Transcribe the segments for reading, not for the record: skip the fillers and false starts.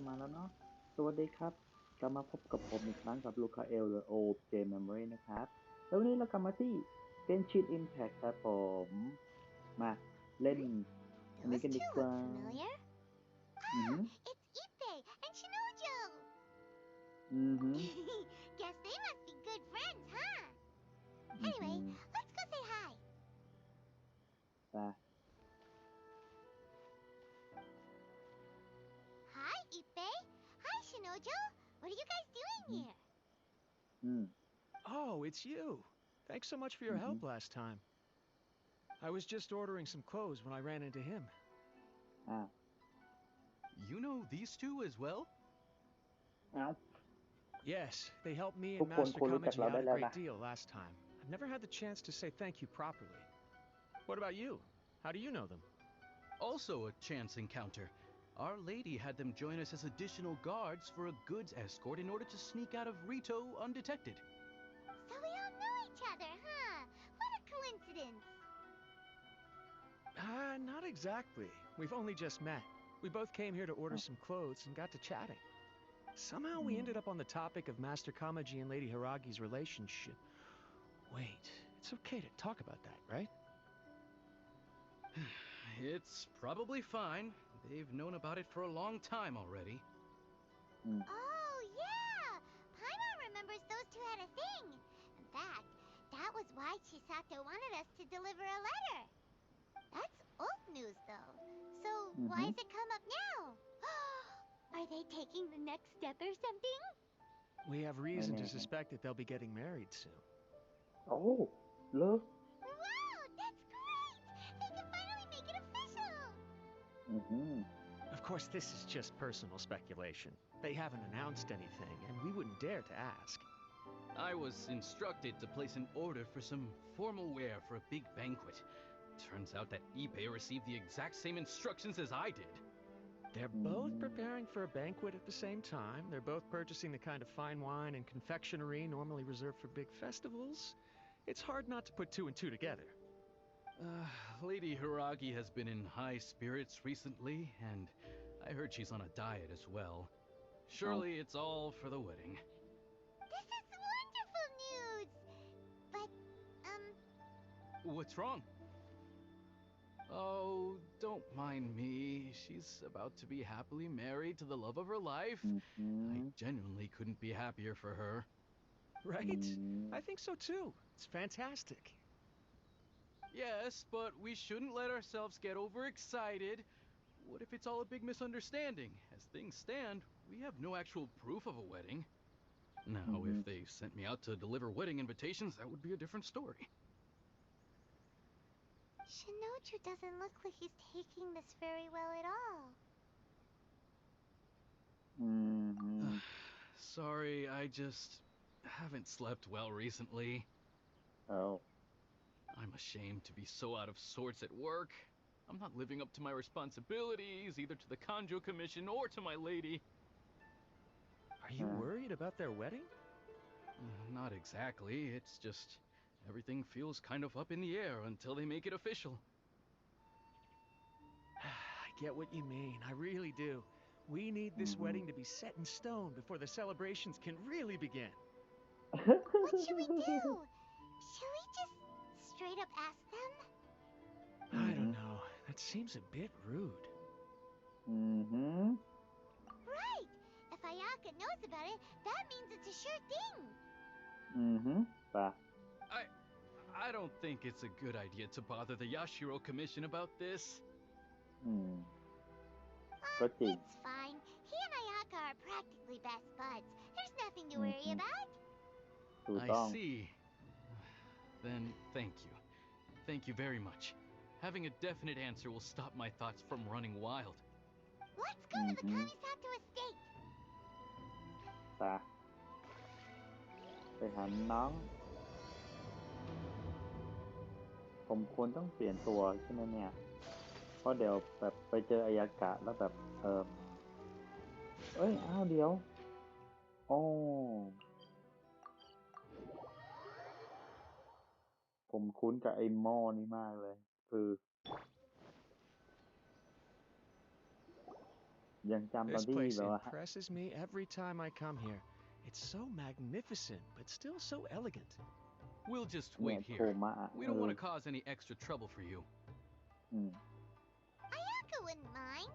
มาแล้วเนาะสวัสดีครับกลับมาพบกับผมอีกครั้งกับลูคาเอลหรือ OJ Memory นะครับแล้ววันนี้เรากลับมาที่ Genshin Impact ครับผมมาเล่นอันนี้ Those กันดี two ก look ว่า familiar. อือหือ It's Ippei and Shinojo. อือหือ Guess they must be good friends, huh? อือหื Anyway, อ let's go say hi. ไป Hi, Ippei. Hi, Shinojo. What are you guys อือ doing หือ here? อืม Oh, it's you. Thanks so much for your อือหือ help last time. I was just ordering some clothes when I ran into him. อ้าว You know these two as well? อ้าว Yes, they helped me ทุ and กคน Master ควรรู้จัก Kamaji เรา out ได้ a แล้ว great นะ deal last time. I've never had the chance to say thank you properly. What about you? How do you know them? Also a chance encounter. Our lady had them join us as additional guards for a goods escort in order to sneak out of Rito undetected. So we all know each other, huh? What a coincidence. Not exactly. We've only just met. We both came here to order อ้าว some clothes and got to chatting. Somehow อื we ม ended up on the topic of Master Kamaji and Lady Hiragi's relationship. Wait, it's okay to talk about that, right? It's probably fine. They've known about it for a long time already. อืม Oh, yeah. Paimon remembers those two had a thing. In fact, that was why Chisato wanted us to deliver a letter. That's old news, though. So อือ why หือ has it come up now? Are they taking the next step or something? We have ไม่ reason แน่ to ฮะ suspect that they'll be getting married soon. โอ้เลิก Wow, that's great! They can finally make it official! อือหือ Of course, this is just personal speculation. They haven't announced anything, and we wouldn't dare to ask. I was instructed to place an order for some formal wear for a big banquet. Turns out that Ippei received the exact same instructions as I did. They're อื both ม preparing for a banquet at the same time. They're both purchasing the kind of fine wine and confectionery normally reserved for big festivals. It's hard not to put two and two together. Lady Hiragi has been in high spirits recently, and I heard she's on a diet as well. Surely it's all for the wedding. This is wonderful news! But, What's wrong? Oh, don't mind me. She's about to be happily married to the love of her life. อือหือ I genuinely couldn't be happier for her. Right? Mm. I think so too. It's fantastic. Yes, but we shouldn't let ourselves get overexcited. What if it's all a big misunderstanding? As things stand, we have no actual proof of a wedding. Now, if they sent me out to deliver wedding invitations, that would be a different story. Shinoju doesn't look like he's taking this very well at all. อือหือ Sorry, I just haven't slept well recently. เอา I'm ashamed to be so out of sorts at work. I'm not living up to my responsibilities, either to the Kanjo Commission or to my lady. Are you Huh. worried about their wedding? Not exactly, it's just everything feels kind of up in the air until they make it official. I get what you mean. I really do. We need this Mhm. wedding to be set in stone before the celebrations can really begin. What should we do? Should we just straight up ask them? I don't Mhm. know. That seems a bit rude. อือหือ Right! If Ayaka knows about it, that means it's a sure thing. อือหือไป I don't think it's a good idea to bother the Yashiro Commission about this. อืม ก็จริง It's fine. He and Ayaka are practically best buds. There's nothing to worry Mhm. about. ถูก I ต้อง see. Then thank you. Thank you very much. Having a definite answer will stop my thoughts from running wild. Let's go to the Mhm. Kamisato estate. ไปไปหาน้อง ผมควรต้องเปลี่ยนตัวใช่ไหมเนี่ย เพราะเดี๋ยวแบบไปเจออายากะแล้วแบบ เอ้ย อ้าว เดี๋ยว โอ้ ผมคุ้นกับไอ้หม้อนี้มากเลย คือ ยังจำตอน This ที่ place แบบว่า impresses me every time I come here. It's so magnificent, but still so elegant. We'll just เนี่ย wait โท here. มะ We don't want to cause any extra trouble for you. อืม Ayaka wouldn't mind.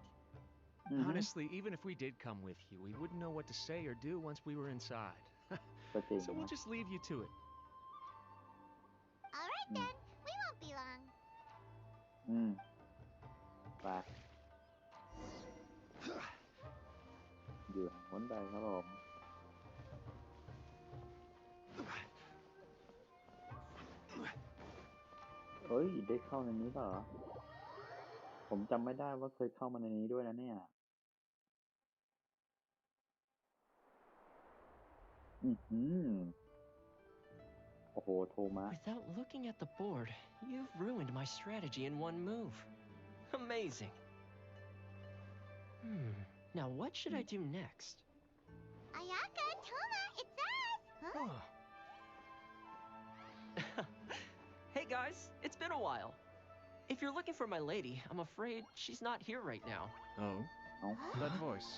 อือฮึ Honestly, even if we did come with you, we wouldn't know what to say or do once we were inside. ก็จริง So นะ we'll just leave you to it. All right Mm. then, we won't be long. อืมไปอยู่ทางพ้นใดครับผมเฮ้ย ได้เข้าในนี้เปล่าเหรอ ผมจำไม่ได้ว่าเคยเข้ามาในนี้ด้วยนะเนี่ย อือหือโอ้โห โทมะ Without looking at the board, you've ruined my strategy in one move. Amazing. Now what should I do next? Ayaka, Toma, it's us! Huh? Oh. Hey guys, it's been a while. If you're looking for my lady, I'm afraid she's not here right now. Oh, เอ้า that voice.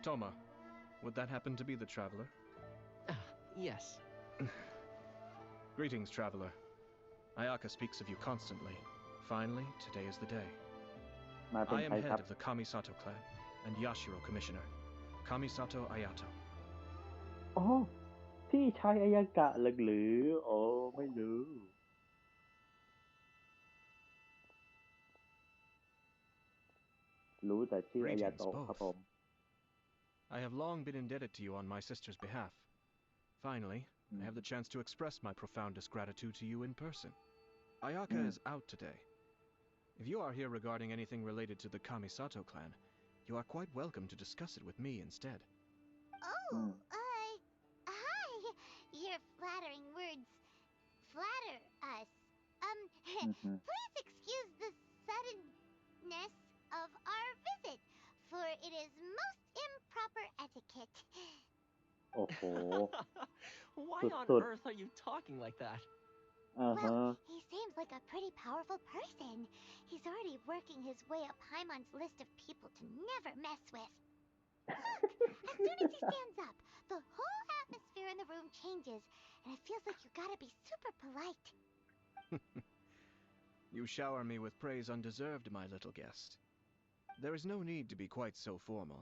Toma, would that happen to be the traveler? Yes. Greetings, traveler. Ayaka speaks of you constantly. Finally, today is the day. มาเป็น I ใคร am ครั head บ of the Kamisato clan and Yashiro commissioner, Kamisato Ayato. อ๋อ พี่ชายอายากะหรือโอ้ไม่รู้ รู้แต่ชื่ออายา Greetings, โตะครับผม both. I have long been indebted to you on my sister's behalf. Finally, I have the chance to express my profoundest gratitude to you in person. Ayaka is out today. If you are here regarding anything related to the Kamisato clan, you are quite welcome to discuss it with me instead. Oh, hi. Your flattering words flatter us. อือหือ Please excuse the suddenness of our visit, for it is most improper etiquette. โอ้โห Why on Good. earth are you talking like that? อ่าฮะ Well, he seems like a pretty powerful person. He's already working his way up Paimon's list of people to never mess with. Look, as soon as he stands up, the whole atmosphere in the room changes, and it feels like you gotta be super polite. You shower me with praise undeserved, my little guest. There is no need to be quite so formal.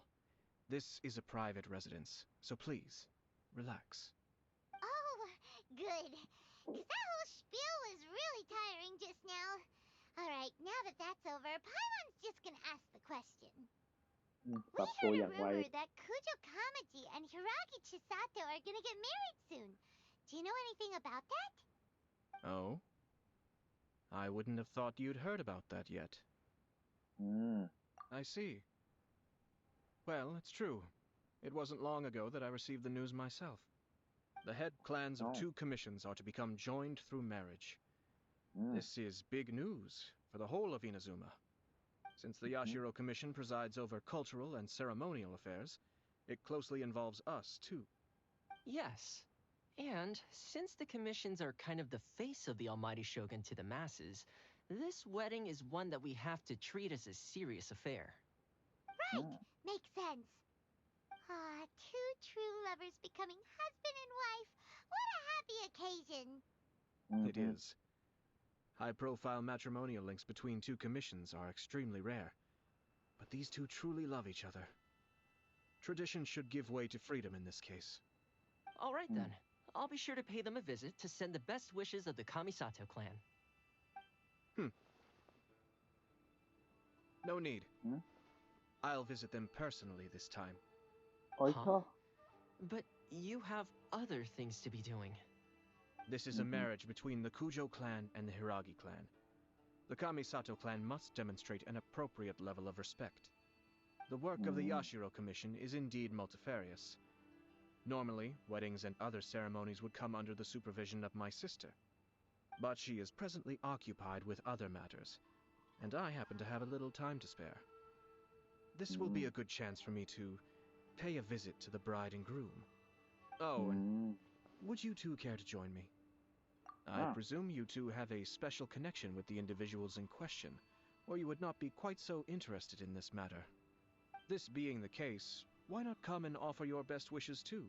This is a private residence, so please, relax. Oh, good. Because that whole spiel was really tiring just now. Alright, now that that's over, Paimon's just gonna ask the question. อืม We ปรับตัว heard อ a ย่างไว rumor that Kujo Kamaji and Hiragi Chisato are gonna get married soon. Do you know anything about that? Oh? I wouldn't have thought you'd heard about that yet. อืม I see. Well, it's true. It wasn't long ago that I received the news myself. The head clans of Oh. 2 commissions are to become joined through marriage. อืม This is big news for the whole of Inazuma. Since the Yashiro Commission presides over cultural and ceremonial affairs, it closely involves us, too. Yes. And since the commissions are kind of the face of the Almighty Shogun to the masses, this wedding is one that we have to treat as a serious affair. Right, makes sense. Ah, 2 true lovers becoming husband and wife. What a happy occasion. อืม It is. High-profile matrimonial links between 2 commissions are extremely rare, but these 2 truly love each other. Tradition should give way to freedom in this case. All right then. I'll be sure to pay them a visit to send the best wishes of the Kamisato clan. No need. Hmm? I'll visit them personally this time. โอ้ยชอบ But you have other things to be doing. This is a marriage between the Kujo clan and the Hiragi clan. The Kamisato clan must demonstrate an appropriate level of respect. The work of the Yashiro Commission is indeed multifarious. Normally, weddings and other ceremonies would come under the supervision of my sister. But she is presently occupied with other matters, and I happen to have a little time to spare. This will be a good chance for me to pay a visit to the bride and groom. Oh, อื and ม would you two care to join me? I Ah. presume you two have a special connection with the individuals in question, or you would not be quite so interested in this matter. This being the case, why not come and offer your best wishes too?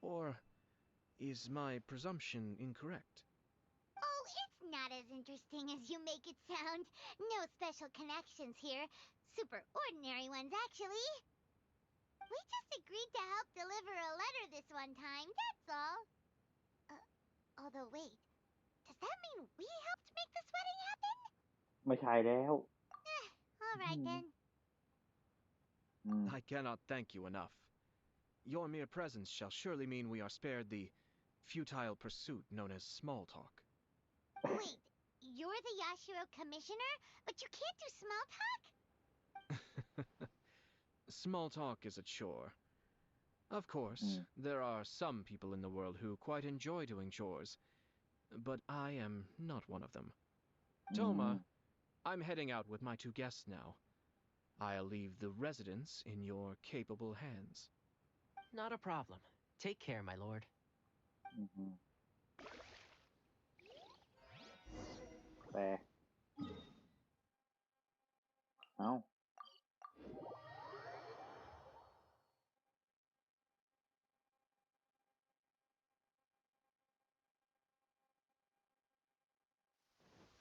Or is my presumption incorrect? Oh, it's not as interesting as you make it sound. No special connections here. Super ordinary ones, actually. We just agreed to help deliver a letter this one time, that's all. Although wait, does that mean we helped make this wedding happen? ไม่ใช่แล้ว Alright then. อืม I cannot thank you enough. Your mere presence shall surely mean we are spared the futile pursuit known as small talk. Wait, you're the Yashiro commissioner, but you can't do small talk? Small talk is a chore. Of course, there are some people in the world who quite enjoy doing chores, but I am not one of them. Toma, I'm heading out with my 2 guests now. I'll leave the residence in your capable hands. Not a problem. Take care, my lord. อืมแต่เอ้า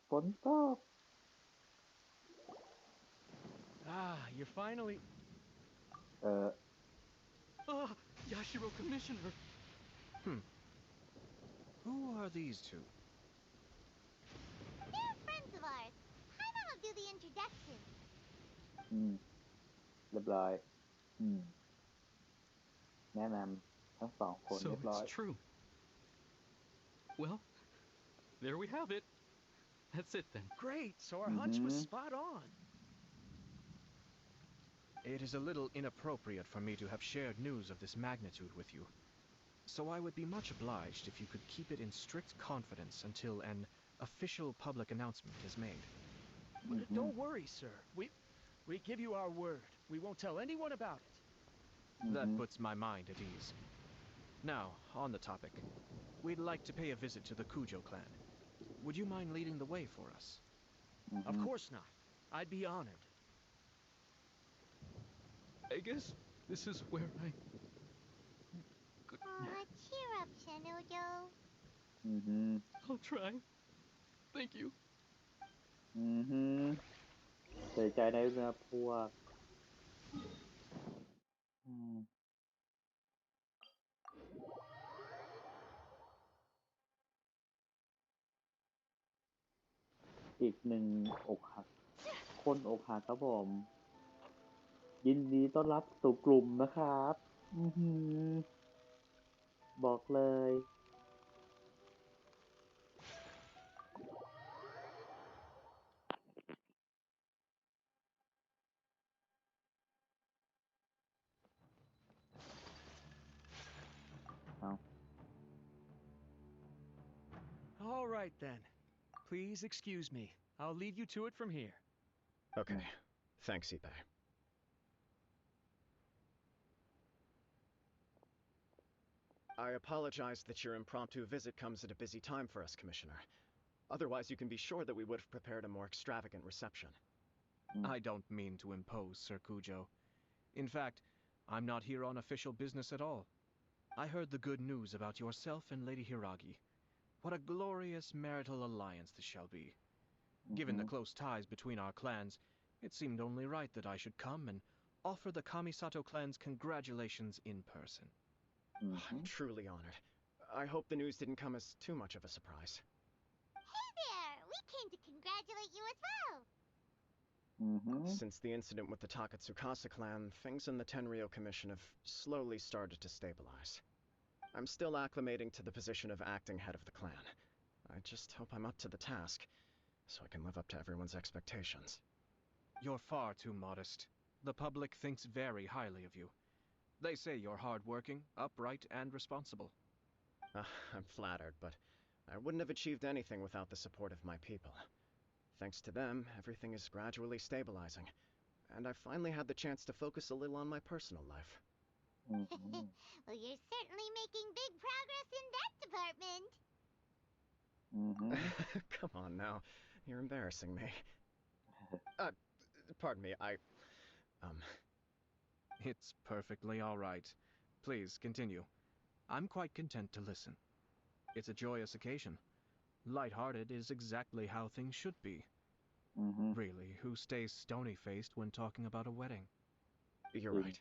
ฝนตก Ah, you're finally. เออ Ah, Yashiro Commissioner. Who are these 2? They're friends of ours. Paimon'll do the introduction. อืมเรียบร้อย อืม แนะนำทั้งสองคน So เรียบร้อย it's true. Well, there we have it. That's it then. Great, so our hunch was spot on. It is a little inappropriate for me to have shared news of this magnitude with you, so I would be much obliged if you could keep it in strict confidence until an official public announcement is made. Don't worry, sir. We give you our word. We won't tell anyone about it. That puts my mind at ease. Now, on the topic, we'd like to pay a visit to the Kujo clan. Would you mind leading the way for us? Of course not. I'd be honored. I guess this is where I. Aw, cheer up, Shanudo. อือฮึ I'll try. Thank you. อือฮึเสียใจได้นะพวกอืมอีกหนึ่งอกหัก คนอกหักครับผม ยินดีต้อนรับสู่กลุ่มนะครับ อือหือ บอกเลย เอา All right, then. Please excuse me. I'll leave you to it from here. Okay. Thanks, Ippei. I apologize that your impromptu visit comes at a busy time for us, Commissioner. Otherwise, you can be sure that we would have prepared a more extravagant reception. I don't mean to impose, Sir Kujo. In fact, I'm not here on official business at all. I heard the good news about yourself and Lady Hiragi. What a glorious marital alliance this shall be. Given the close ties between our clans, it seemed only right that I should come and offer the Kamisato clan's congratulations in person. I'm truly honored. I hope the news didn't come as too much of a surprise. Hey there! We came to congratulate you as well! อือฮึ Since the incident with the Takatsukasa clan, things in the Tenryo Commission have slowly started to stabilize. I'm still acclimating to the position of acting head of the clan. I just hope I'm up to the task, so I can live up to everyone's expectations. You're far too modest. The public thinks very highly of you. They say you're hardworking, upright, and responsible. I'm flattered, but I wouldn't have achieved anything without the support of my people. Thanks to them, everything is gradually stabilizing, and I finally had the chance to focus a little on my personal life. อือฮึ Well, you're certainly making big progress in that department. อือฮึ Come on now, you're embarrassing me. Pardon me, Um, It's perfectly all right. Please continue. I'm quite content to listen. It's a joyous occasion. Light-hearted is exactly how things should be. Mm-hmm. Really, who stays stony-faced when talking about a wedding? you're Jing. right.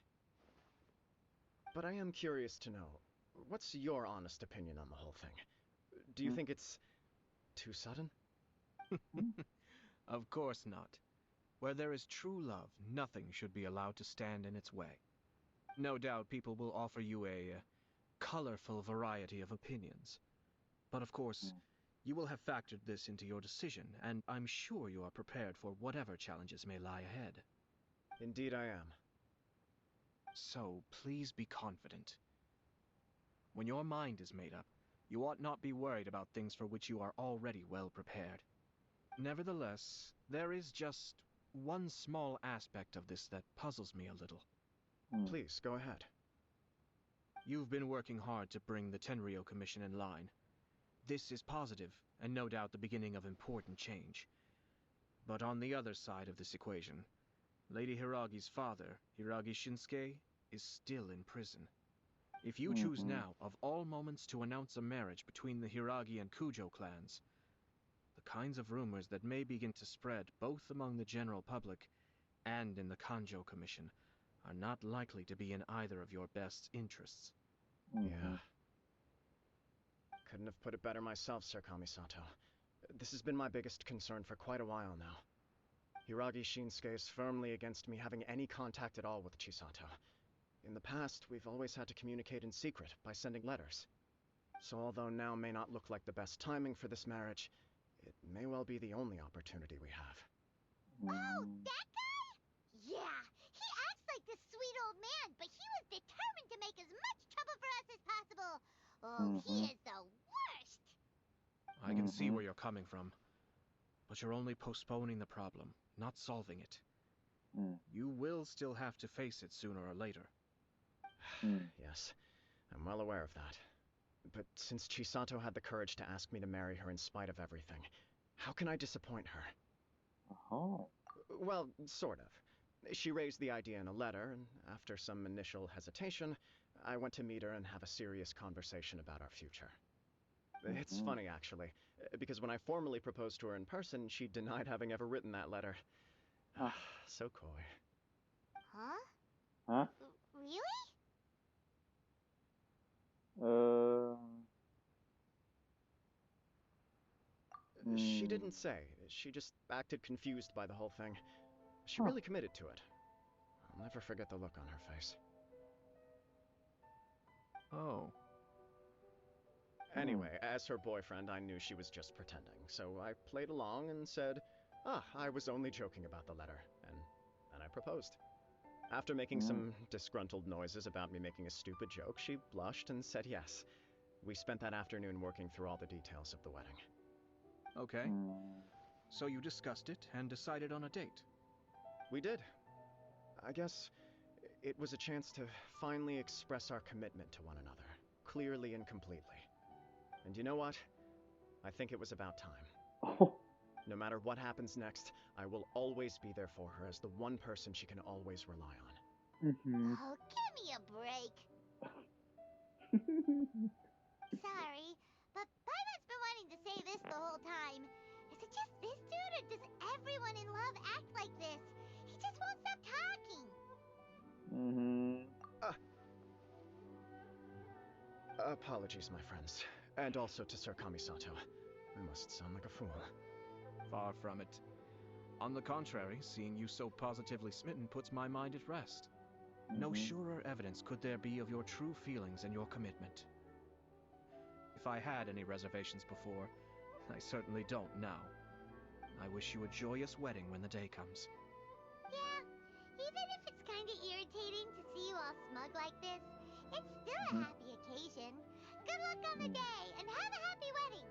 But I am curious to know, what's your honest opinion on the whole thing? Do you Mm. think it's too sudden? Of course not. Where there is true love, nothing should be allowed to stand in its way. No doubt people will offer you a colorful variety of opinions. But of course, Mm. you will have factored this into your decision, and I'm sure you are prepared for whatever challenges may lie ahead. Indeed I am. So please be confident. When your mind is made up, you ought not be worried about things for which you are already well prepared. Nevertheless, there is just one small aspect of this that puzzles me a little. Mm. Please, go ahead. You've been working hard to bring the Tenryou Commission in line. This is positive, and no doubt the beginning of important change. But on the other side of this equation, Lady Hiragi's father, Hiragi Shinsuke, is still in prison. If you choose Mm-hmm. now, of all moments, to announce a marriage between the Hiragi and Kujo clans, the kinds of rumors that may begin to spread both among the general public and in the Kanjo Commission are not likely to be in either of your best interests. Mm-hmm. Yeah. Couldn't have put it better myself, Sir Kamisato. This has been my biggest concern for quite a while now. Hiragi Shinsuke is firmly against me having any contact at all with Chisato. In the past, we've always had to communicate in secret by sending letters. So although now may not look like the best timing for this marriage, it may well be the only opportunity we have. Oh, Mm. that guy? Yeah, he acts like this sweet old man, but he was determined to make as much trouble for us as possible. Oh, Mm-hmm. he is the worst. I can see Mm-hmm. where you're coming from, but you're only postponing the problem, not solving it. Mm. You will still have to face it sooner or later. Mm. Yes, I'm well aware of that. But since Chisato had the courage to ask me to marry her in spite of everything, how can I disappoint her? Oh. Well, sort of. She raised the idea in a letter, and after some initial hesitation, I went to meet her and have a serious conversation about our future. It's Mm-hmm. funny, actually, because when I formally proposed to her in person, she denied having ever written that letter. Ah. So coy. Huh? Huh? Really? She Hmm. didn't say. She just acted confused by the whole thing. She Huh. really committed to it. I'll never forget the look on her face. Oh, Anyway, as her boyfriend, I knew she was just pretending, so I played along and said, I was only joking about the letter, and then I proposed. After making Mm. some disgruntled noises about me making a stupid joke, she blushed and said yes. We spent that afternoon working through all the details of the wedding. okay. Mm. So you discussed it and decided on a date. We did. I guess it was a chance to finally express our commitment to one another, clearly and completely. And you know what? I think it was about time. Oh. No matter what happens next, I will always be there for her as the one person she can always rely on. Mm-hmm. Oh, give me a break. Sorry, but Paimon's been wanting to say this the whole time. Is it just this dude, or does everyone in love act like this? He just won't stop talking. Mm-hmm. Apologies, my friends. And also to Sir Kamisato. I must sound like a fool. Far from it. On the contrary, seeing you so positively smitten puts my mind at rest. No Mm-hmm. surer evidence could there be of your true feelings and your commitment. If I had any reservations before, I certainly don't now. I wish you a joyous wedding when the day comes. Yeah, even if it's kinda irritating to see you all smug like this, it's still a Mm-hmm. happy occasion. Good luck on the day, and have a happy wedding.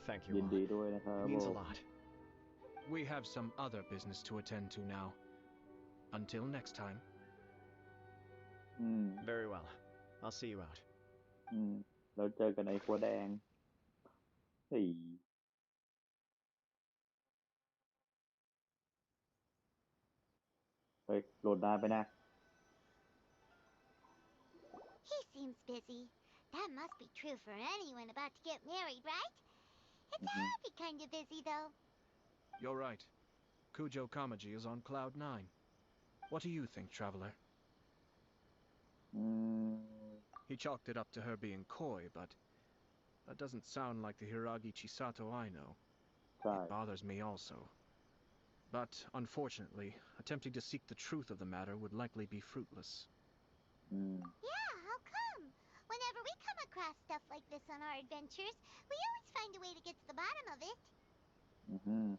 Thank you ยิน all. ดีด้วยนะครับ It means ผ a ม lot. We have some other business to attend to now. Until next time. อืม Very well. I'll see you out. อืมเราเจอกันในครัวแดงเฮ้ย เฮ้ยโหลดนานไปนะ He seems busy. That must be true for anyone about to get married, right? It's a happy kind of busy, though. You're right. Kujo Kamaji is on cloud 9. What do you think, traveler? อืม He chalked it up to her being coy, but that doesn't sound like the Hiragi Chisato I know. ใช่ It bothers me also. But, unfortunately, attempting to seek the truth of the matter would likely be fruitless. อืม Yeah, how come? Whenever we come across stuff like this on our adventures, we always find a way to get to the bottom of it. อืม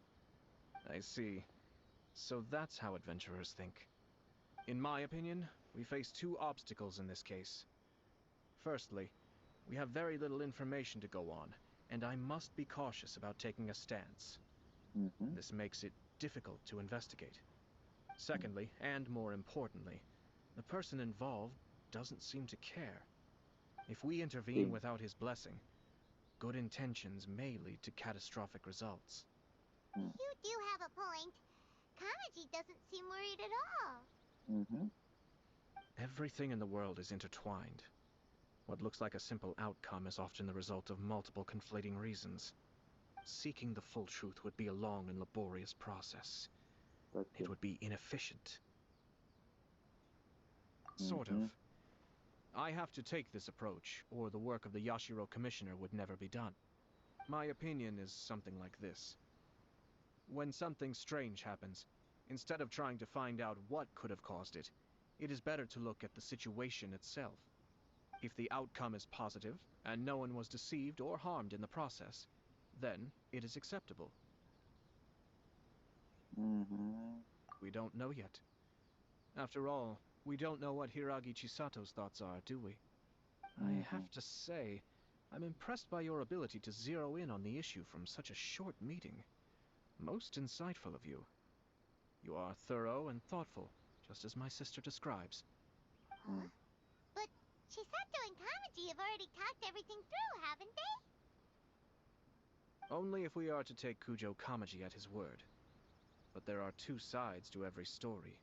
I see. So that's how adventurers think. In my opinion, we face two obstacles in this case. Firstly, we have very little information to go on, and I must be cautious about taking a stance. อืม This makes it difficult to investigate. Secondly, and more importantly, the person involved doesn't seem to care. If we intervene without his blessing, good intentions may lead to catastrophic results. You do have a point. Kamaji doesn't seem worried at all. อืม Everything in the world is intertwined. What looks like a simple outcome is often the result of multiple conflating reasons. Seeking the full truth would be a long and laborious process. ก็จริ It ง would be inefficient. Sort Mhm. of. I have to take this approach, or the work of the Yashiro Commissioner would never be done. My opinion is something like this. When something strange happens, instead of trying to find out what could have caused it, it is better to look at the situation itself. If the outcome is positive, and no one was deceived or harmed in the process, then it is acceptable. อืม We don't know yet. After all, we don't know what Hiragi Chisato's thoughts are, do we? I have to say, I'm impressed by your ability to zero in on the issue from such a short meeting. Most insightful of you. You are thorough and thoughtful, just as my sister describes. Huh? But Chisato and Kamaji have already talked everything through, haven't they? Only if we are to take Kujo Kamaji at his word. But there are two sides to every story.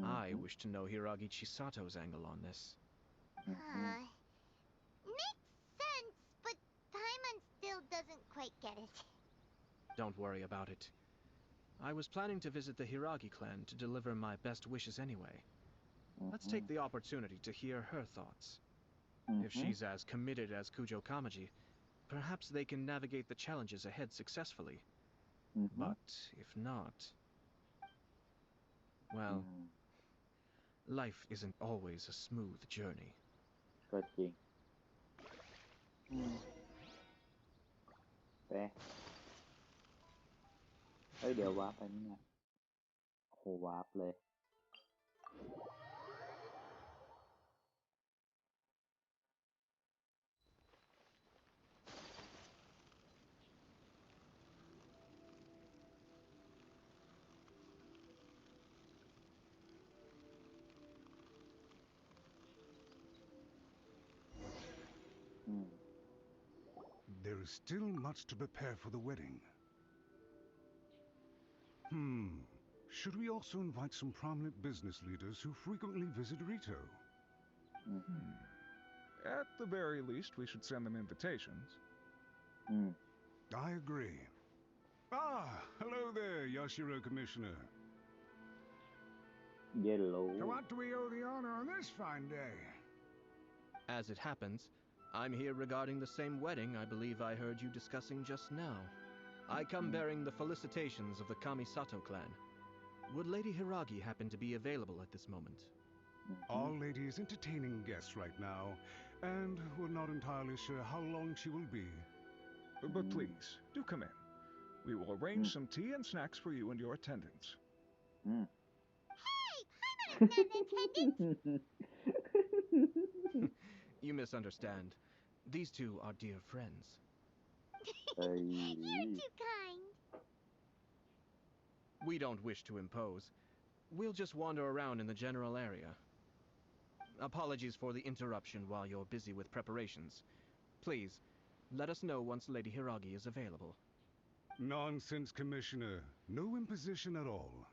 I wish to know Hiragi Chisato's angle on this. Makes sense, but Paimon still doesn't quite get it. Don't worry about it. I was planning to visit the Hiragi clan to deliver my best wishes anyway. Let's take the opportunity to hear her thoughts. If she's as committed as Kujo Kamaji, perhaps they can navigate the challenges ahead successfully. But if not... well, life isn't always a smooth journey. ก็จริงแต่เฮ้ยเดี๋ยววาร์ปไปนี่นะโหวาร์ปเลย There is still much to prepare for the wedding. Should we also invite some prominent business leaders who frequently visit Rito? At the very least, we should send them invitations. I agree. Ah, hello there, Yashiro Commissioner. Yellow. To what do we owe the honor on this fine day? As it happens, I'm here regarding the same wedding I believe I heard you discussing just now. I come bearing the felicitations of the Kamisato clan. Would Lady Hiragi happen to be available at this moment? Our lady is entertaining guests right now, and we're not entirely sure how long she will be. But please, do come in. We will arrange some tea and snacks for you and your attendants. Hey, Paimon is not in attendance! You misunderstand. These two are dear friends. You're too kind. We don't wish to impose. We'll just wander around in the general area. Apologies for the interruption while you're busy with preparations. Please, let us know once Lady Hiragi is available. Nonsense, Commissioner. No imposition at all.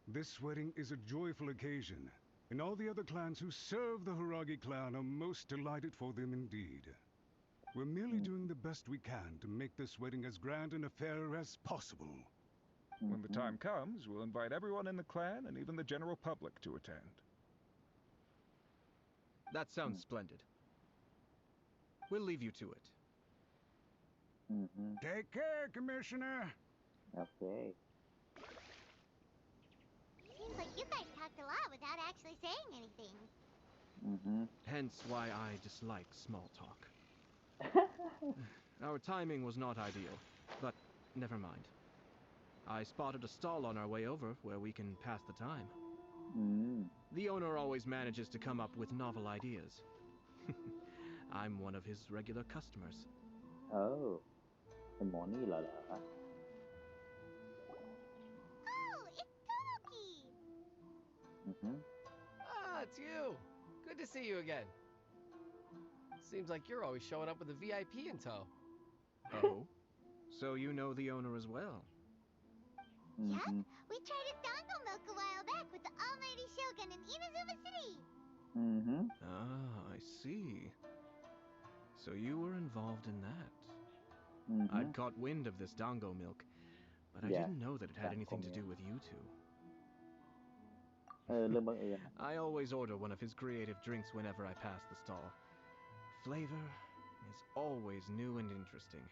This wedding is a joyful occasion, and all the other clans who serve the Hiragi clan are most delighted for them indeed. We're merely doing the best we can to make this wedding as grand an affair as possible. When the time comes, we'll invite everyone in the clan and even the general public to attend. That sounds splendid. We'll leave you to it. Take care, Commissioner. Okay. Seems like you guys talked a lot without actually saying anything. Hence why I dislike small talk. Our timing was not ideal, but never mind. I spotted a stall on our way over where we can pass the time. The owner always manages to come up with novel ideas. I'm one of his regular customers. Oh, เป็นหมอนี่เหรอ Oh, it's Toki! Ah, it's you. Good to see you again. Seems like you're always showing up with a VIP in tow. Oh? So you know the owner as well? Yep, we tried his dango milk a while back with the almighty shogun in Inazuma City. Ah, I see. So you were involved in that. I'd caught wind of this dango milk, but I didn't know that it had anything to do with you two. เรื่องบังเอิญ I always order one of his creative drinks whenever I pass the stall. Flavor is always new and interesting.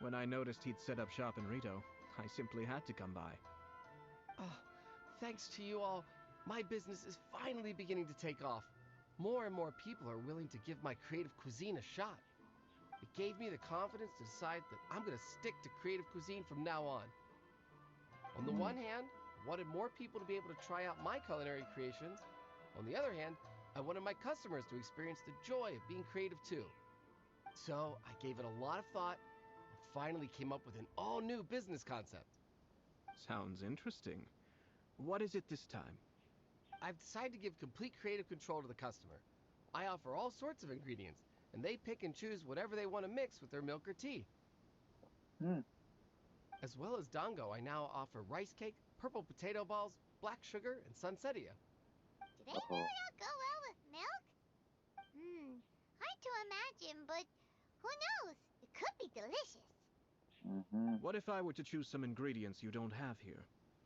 When I noticed he'd set up shop in Rito, I simply had to come by. Oh, thanks to you all, my business is finally beginning to take off. More and more people are willing to give my creative cuisine a shot. It gave me the confidence to decide that I'm going to stick to creative cuisine from now on. On the one hand, I wanted more people to be able to try out my culinary creations. On the other hand, I wanted my customers to experience the joy of being creative too. So I gave it a lot of thought and finally came up with an all-new business concept. Sounds interesting. What is it this time? I've decided to give complete creative control to the customer. I offer all sorts of ingredients, and they pick and choose whatever they want to mix with their milk or tea. As well as dango, I now offer rice cake, purple potato balls, black sugar, and sunsettia. Do they really all go well with milk? Hard to imagine, but who knows? It could be delicious. What if I were to choose some ingredients you don't have here?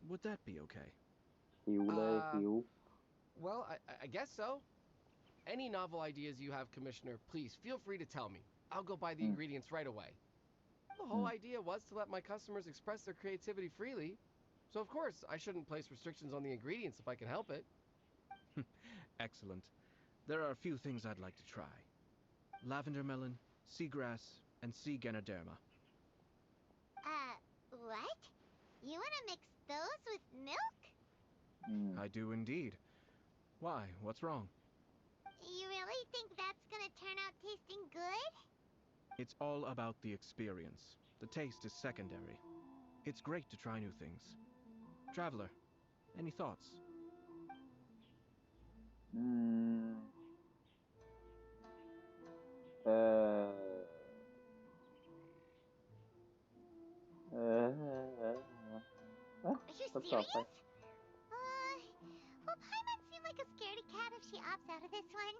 Would that be okay? หิวเลยหิว Well, I guess so. Any novel ideas you have, Commissioner, please feel free to tell me. I'll go buy the ingredients right away. The whole idea was to let my customers express their creativity freely. So of course, I shouldn't place restrictions on the ingredients if I can help it. Excellent. There are a few things I'd like to try. Lavender melon, seagrass, and sea ganoderma. What? You want to mix those with milk? I do indeed. Why? What's wrong? You really think that's gonna turn out tasting good? It's all about the experience. The taste is secondary. It's great to try new things. Traveler, any thoughts? Are you serious? Will Paimon seem like a scaredy cat if she opts out of this one?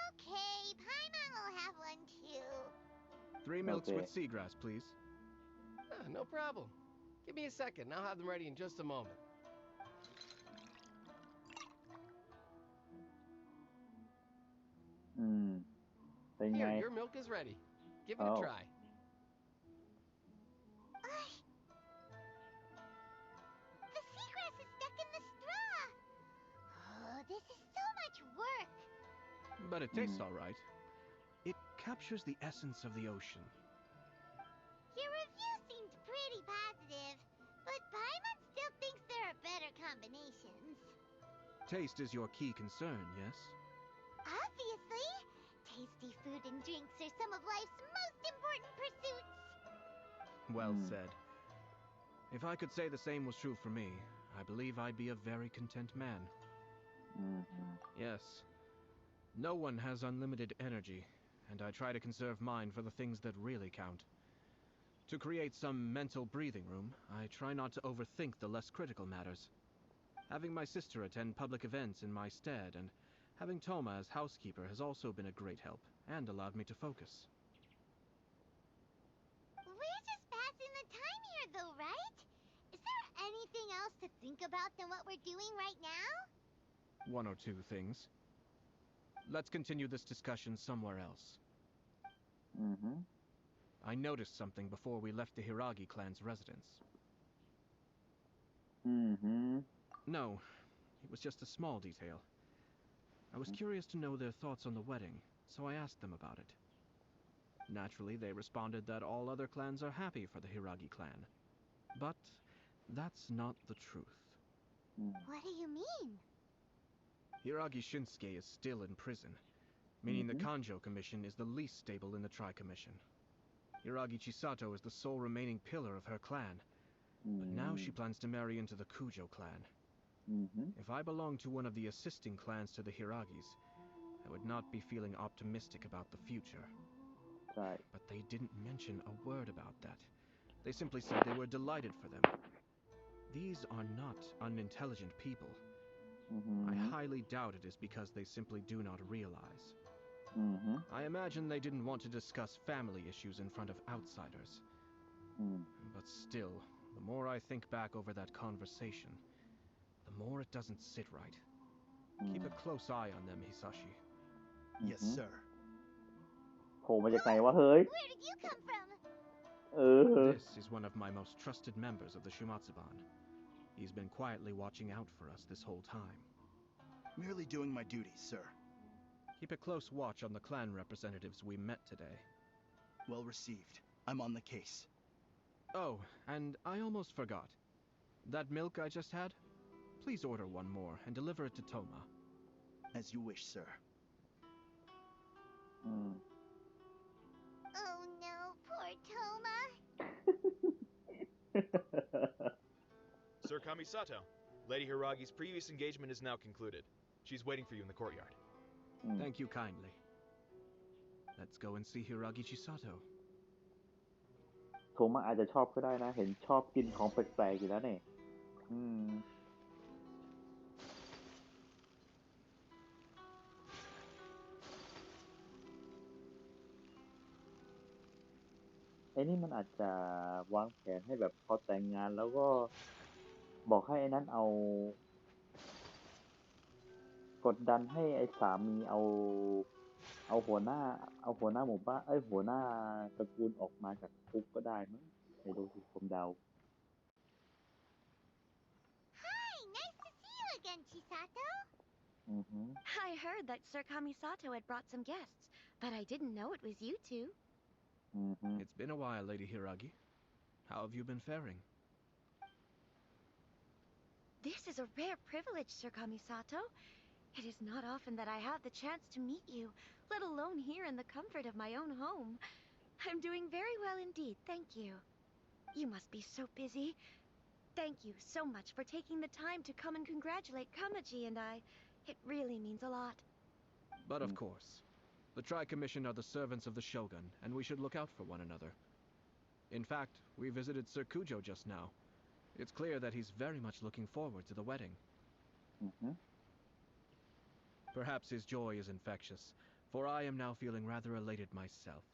Okay, Paimon will have one too. 3 milks with seagrass, please. No problem. Give me a second, and I'll have them ready in just a moment. Here, your milk is ready. Give it a try. The seagrass is stuck in the straw. Oh, this is so much work. But it tastes all right. It captures the essence of the ocean. Your review seemed pretty positive, but Paimon still thinks there are better combinations. Taste is your key concern, yes? Obviously. Tasty food and drinks are some of life's most important pursuits. Well said. If I could say the same was true for me, I believe I'd be a very content man. Yes. No one has unlimited energy, and I try to conserve mine for the things that really count. To create some mental breathing room, I try not to overthink the less critical matters. Having my sister attend public events in my stead and having Toma as housekeeper has also been a great help and allowed me to focus. We're just passing the time here, though, right? Is there anything else to think about than what we're doing right now? One or two things. Let's continue this discussion somewhere else. I noticed something before we left the Hiragi clan's residence. No, it was just a small detail. I was curious to know their thoughts on the wedding, so I asked them about it. Naturally, they responded that all other clans are happy for the Hiragi clan. But that's not the truth. What do you mean? Hiragi Shinsuke is still in prison, meaning the Kanjo Commission is the least stable in the Tri-Commission. Hiragi Chisato is the sole remaining pillar of her clan, but now she plans to marry into the Kujo clan. If I belonged to one of the assisting clans to the Hiragis, I would not be feeling optimistic about the future. But they didn't mention a word about that. They simply said they were delighted for them. These are not unintelligent people. I highly doubt it is because they simply do not realize. I imagine they didn't want to discuss family issues in front of outsiders. But still, the more I think back over that conversation, the more it doesn't sit right. Keep a close eye on them, Hisashi. Yes, sir. โผล่มาจากไหนวะเฮ้ย Where did you come from? This is one of my most trusted members of the Shumatsuban. He's been quietly watching out for us this whole time. Merely doing my duties, sir. Keep a close watch on the clan representatives we met today. Well received. I'm on the case. Oh, and I almost forgot. That milk I just had? Please order one more and deliver it to Toma. As you wish, sir. Oh no, poor Toma. Sir Kamisato, Lady Hiragi's previous engagement is now concluded. She's waiting for you in the courtyard. Thank you kindly. Let's go and see Hiragi Chisato. โทมัสอาจจะชอบก็ได้นะ เห็นชอบกินของแปลกๆอยู่แล้วเนี่ยไอ้นี่มันอาจจะวางแผนให้แบบพอแต่งงานแล้วก็บอกให้ไอ้นั้นกดดันให้ไอ้สามีเอาหัวหน้าหมู่บ้านหัวหน้าตระกูลออกมาจากคุกก็ได้มั้งไม่รู้สิผมเดา Hi, nice to see you again, Chisato. I heard that Sir Kamisato had brought some guests, but I didn't know it was you two. It's been a while, Lady Hiragi. How have you been faring? This is a rare privilege, Sir Kamisato. It is not often that I have the chance to meet you, let alone here in the comfort of my own home. I'm doing very well indeed, thank you. You must be so busy. Thank you so much for taking the time to come and congratulate Kamaji and I. It really means a lot. But of course. The Tri-Commission are the servants of the Shogun, and we should look out for one another. In fact, we visited Sir Kujo just now. It's clear that he's very much looking forward to the wedding. Perhaps his joy is infectious, for I am now feeling rather elated myself.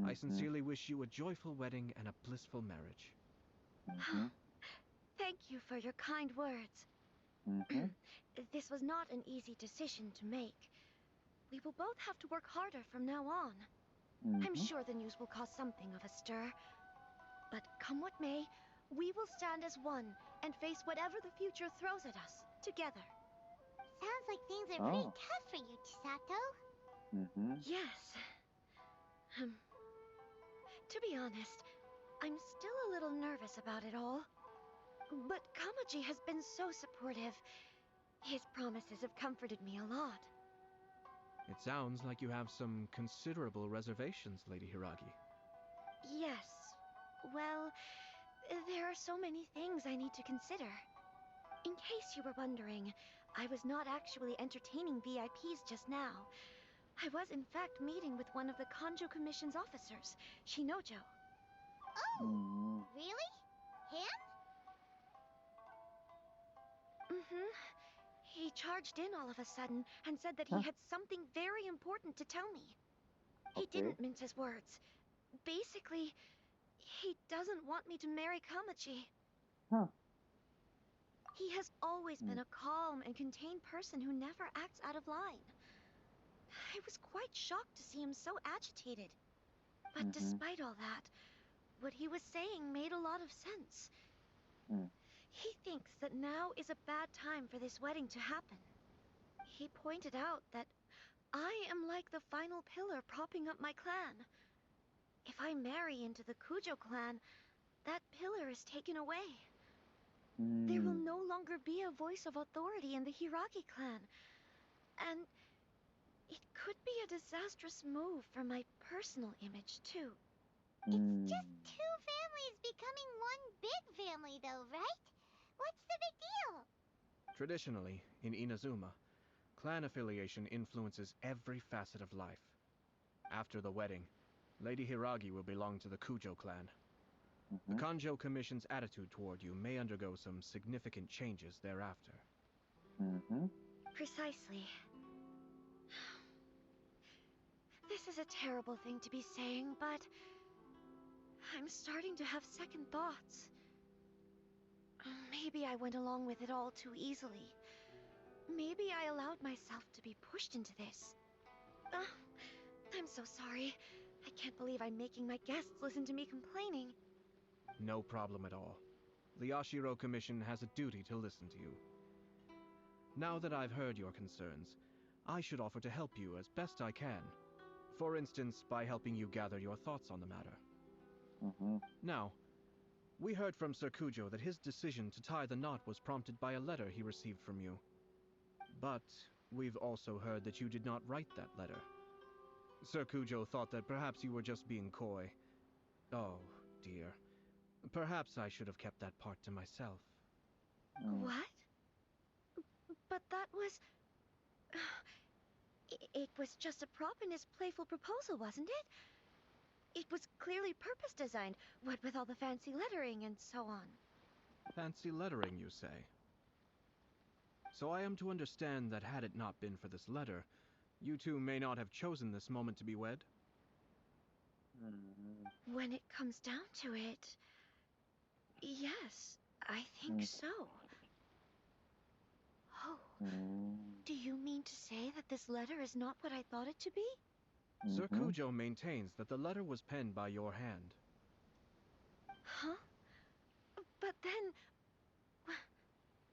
I sincerely wish you a joyful wedding and a blissful marriage. Thank you for your kind words. This was not an easy decision to make. We will both have to work harder from now on. I'm sure the news will cause something of a stir. But come what may, we will stand as one and face whatever the future throws at us, together. Sounds like things are pretty tough for you, Chisato. Yes. To be honest, I'm still a little nervous about it all. But Kamaji has been so supportive. His promises have comforted me a lot. It sounds like you have some considerable reservations, Lady Hiragi. Yes. Well, there are so many things I need to consider. In case you were wondering, I was not actually entertaining VIPs just now. I was in fact meeting with one of the Kanjo Commission's officers, Shinojo. Oh, อืม really? Him? Mm-hmm. He charged in all of a sudden and said that he ฮะ had something very important to tell me. He โอเค didn't mince his words. Basically, he doesn't want me to marry Kamachi. ฮะ He has always been a calm and contained person who never acts out of line. I was quite shocked to see him so agitated. But despite all that, what he was saying made a lot of sense. He thinks that now is a bad time for this wedding to happen. He pointed out that I am like the final pillar propping up my clan. If I marry into the Kujo clan, that pillar is taken away. There will no longer be a voice of authority in the Hiragi clan. And it could be a disastrous move for my personal image, too. It's just two families becoming one big family, though, right? What's the big deal? Traditionally, in Inazuma, clan affiliation influences every facet of life. After the wedding, Lady Hiragi will belong to the Kujo clan. The Kanjo Commission's attitude toward you may undergo some significant changes thereafter. Precisely. This is a terrible thing to be saying, but I'm starting to have second thoughts. Maybe I went along with it all too easily. Maybe I allowed myself to be pushed into this. I'm so sorry. I can't believe I'm making my guests listen to me complaining. No problem at all. The Yashiro Commission has a duty to listen to you. Now that I've heard your concerns, I should offer to help you as best I can. For instance, by helping you gather your thoughts on the matter. Now, we heard from Sir Kujo that his decision to tie the knot was prompted by a letter he received from you. But we've also heard that you did not write that letter. Sir Kujo thought that perhaps you were just being coy. Oh, dear. Perhaps I should have kept that part to myself. What? But that was... It was just a prop in his playful proposal, wasn't it? It was clearly purpose designed, what with all the fancy lettering and so on. Fancy lettering, you say? So I am to understand that had it not been for this letter, you two may not have chosen this moment to be wed? When it comes down to it... Yes, I think so. Oh, do you mean to say that this letter is not what I thought it to be? Sir Kujo maintains that the letter was penned by your hand. Huh? But then...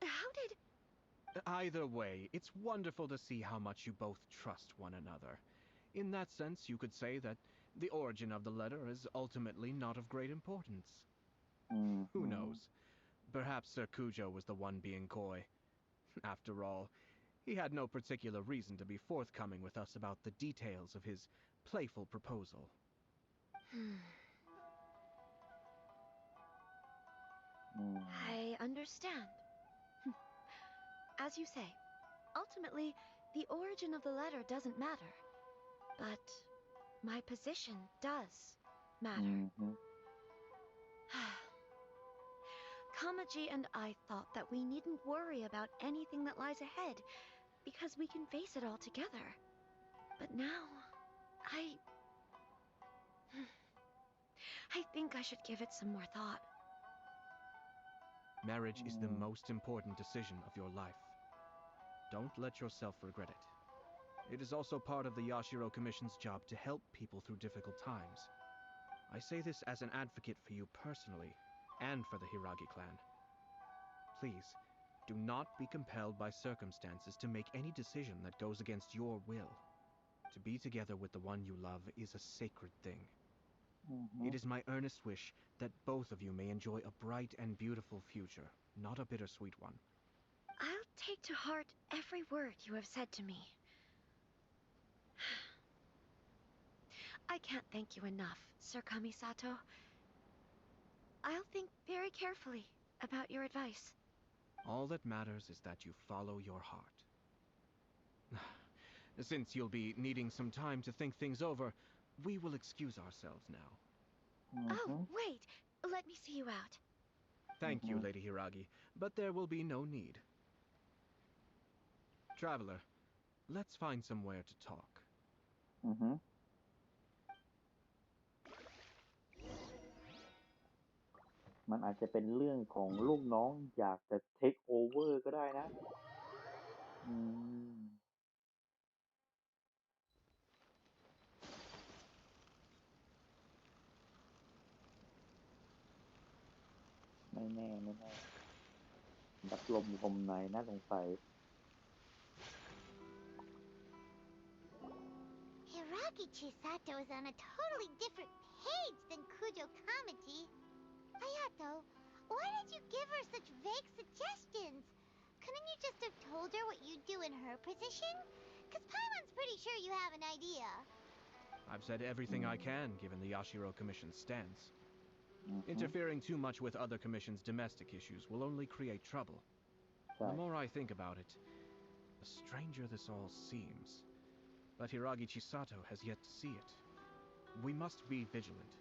How did... Either way, it's wonderful to see how much you both trust one another. In that sense, you could say that the origin of the letter is ultimately not of great importance. Who knows? Perhaps Sir Kujo was the one being coy. After all, he had no particular reason to be forthcoming with us about the details of his playful proposal. I understand. As you say, ultimately, the origin of the letter doesn't matter. But my position does matter. Kamaji and I thought that we needn't worry about anything that lies ahead, because we can face it all together. But now, I think I should give it some more thought. Marriage is the most important decision of your life. Don't let yourself regret it. It is also part of the Yashiro Commission's job to help people through difficult times. I say this as an advocate for you personally, and for the Hiragi clan. Please, do not be compelled by circumstances to make any decision that goes against your will. To be together with the one you love is a sacred thing. It is my earnest wish that both of you may enjoy a bright and beautiful future, not a bittersweet one. I'll take to heart every word you have said to me. I can't thank you enough, Sir Kamisato. I'll think very carefully about your advice. All that matters is that you follow your heart. Since you'll be needing some time to think things over, we will excuse ourselves now. Oh, wait. Let me see you out. Thank you, Lady Hiragi, but there will be no need. Traveler, let's find somewhere to talk. มันอาจจะเป็นเรื่องของลูกน้องอยากจะ take over ก็ได้นะ ไม่แน่รับลมคมในน่าสงสัย Hiragi Chisato is on a totally different page than Kujo Kamaji. Hayato, why did you give her such vague suggestions? Couldn't you just have told her what you'd do in her position? Because Paimon's pretty sure you have an idea. I've said everything I can given the Yashiro Commission's stance. Interfering too much with other commissions' domestic issues will only create trouble. The more I think about it, the stranger this all seems. But Hiragi Chisato has yet to see it. We must be vigilant.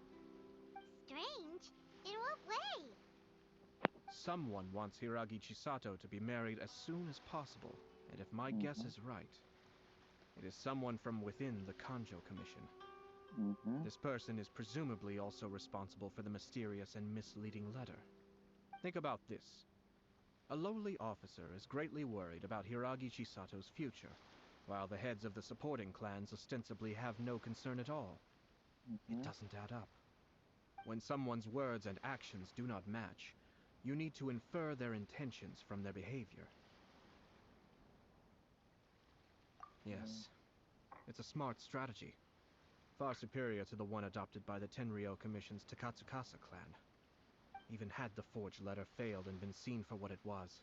Strange? In what way? Someone wants Hiragi Chisato to be married as soon as possible, and if my guess is right, it is someone from within the Kanjo Commission. This person is presumably also responsible for the mysterious and misleading letter. Think about this. A lowly officer is greatly worried about Hiragi Chisato's future, while the heads of the supporting clans ostensibly have no concern at all. It doesn't add up. When someone's words and actions do not match, you need to infer their intentions from their behavior. Yes, it's a smart strategy. Far superior to the one adopted by the Tenryou Commission's Takatsukasa clan. Even had the forged letter failed and been seen for what it was,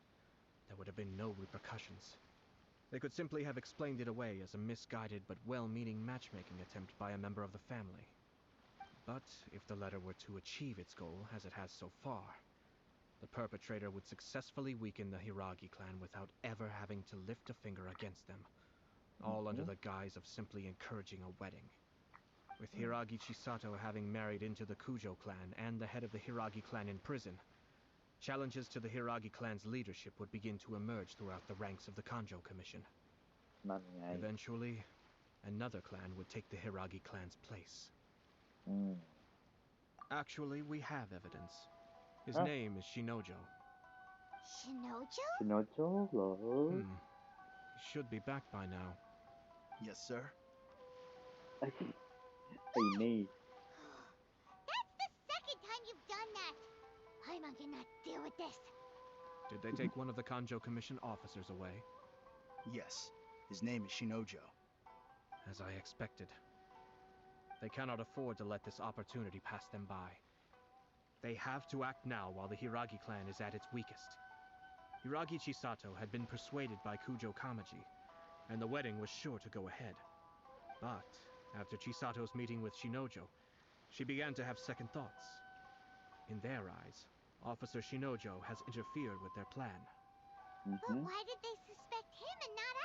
there would have been no repercussions. They could simply have explained it away as a misguided but well-meaning matchmaking attempt by a member of the family. But if the letter were to achieve its goal, as it has so far, the perpetrator would successfully weaken the Hiragi clan without ever having to lift a finger against them, all under the guise of simply encouraging a wedding. With Hiragi Chisato having married into the Kujo clan and the head of the Hiragi clan in prison, challenges to the Hiragi clan's leadership would begin to emerge throughout the ranks of the Kanjo Commission. Eventually, another clan would take the Hiragi clan's place. Actually, we have evidence. His name is Shinojo. Shinojo? Shinojo? He should be back by now. Yes, sir. That's the second time you've done that! Paimon cannot deal with this. Did they take one of the Kanjo Commission officers away? Yes. His name is Shinojo. As I expected. They cannot afford to let this opportunity pass them by. They have to act now while the Hiragi clan is at its weakest. Hiragi Chisato had been persuaded by Kujo Kamaji, and the wedding was sure to go ahead. But after Chisato's meeting with Shinojo, she began to have second thoughts. In their eyes, Officer Shinojo has interfered with their plan. But why did they suspect him and not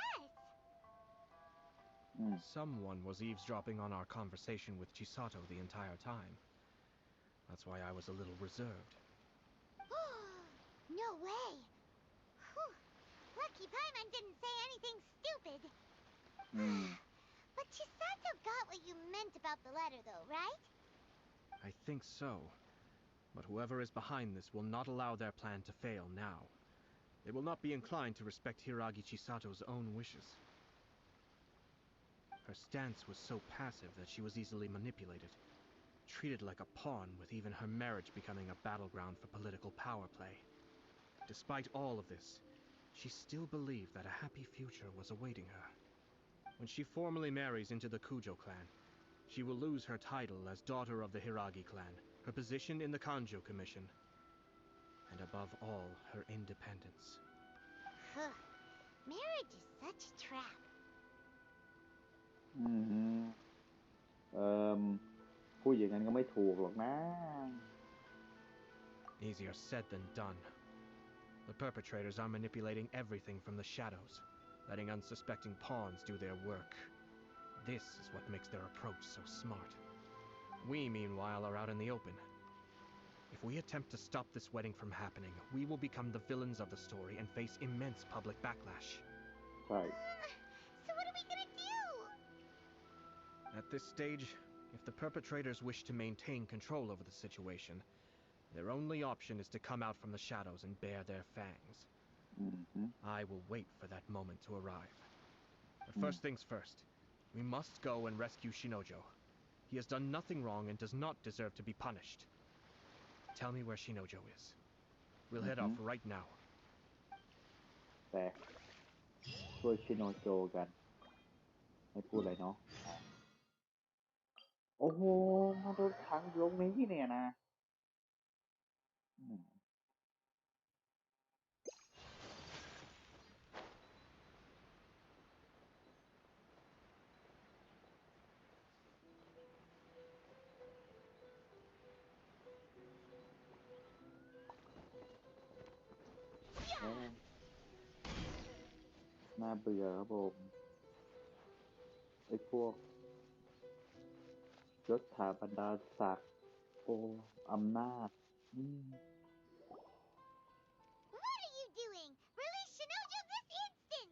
us? Someone was eavesdropping on our conversation with Chisato the entire time. That's why I was a little reserved. No way! Whew. Lucky Paimon didn't say anything stupid. But Chisato got what you meant about the letter though, right? I think so. But whoever is behind this will not allow their plan to fail now. They will not be inclined to respect Hiragi Chisato's own wishes. Her stance was so passive that she was easily manipulated, treated like a pawn, with even her marriage becoming a battleground for political power play. Despite all of this, she still believed that a happy future was awaiting her. When she formally marries into the Kujo clan, she will lose her title as daughter of the Hiragi clan, her position in the Kanjo Commission, and above all, her independence. Marriage is such a trap. พูดอย่างนั้นก็ไม่ถูกหรอกนะ Easier said than done. The perpetrators are manipulating everything from the shadows, letting unsuspecting pawns do their work. This is what makes their approach so smart. We, meanwhile, are out in the open. If we attempt to stop this wedding from happening, we will become the villains of the story and face immense public backlash. ใช่ So what are we gonna do? At this stage, if the perpetrators wish to maintain control over the situation, their only option is to come out from the shadows and bare their fangs. I will wait for that moment to arrive. But first things first, we must go and rescue Shinojo. He has done nothing wrong and does not deserve to be punished. Tell me where Shinojo is. We'll head off right now. แต่ช่วยชิโนโจกันไม่พูดอะไรเนาะโอ้โหมาโดนขังอยู่ตรงนี้เนี่ยนะน่าเบื่อครับผมไอ้พวกยศถาบรรดาศักดิ์โอ้อำนาจ What are you doing? Release Shinojo this instant!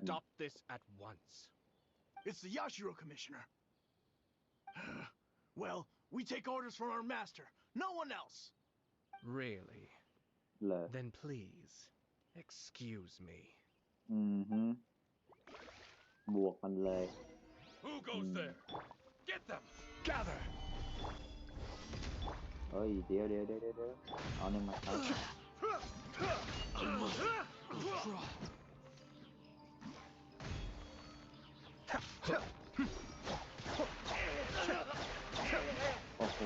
Stop this at once. It's the Yashiro Commissioner. Well, we take orders from our master. No one else. Really? เหรอ Then please, excuse me. บวกมันเลย Who goes there? Get them! Gather! เฮ้ยเดี๋ยวเอาเนี่ยมาครับโอ้โ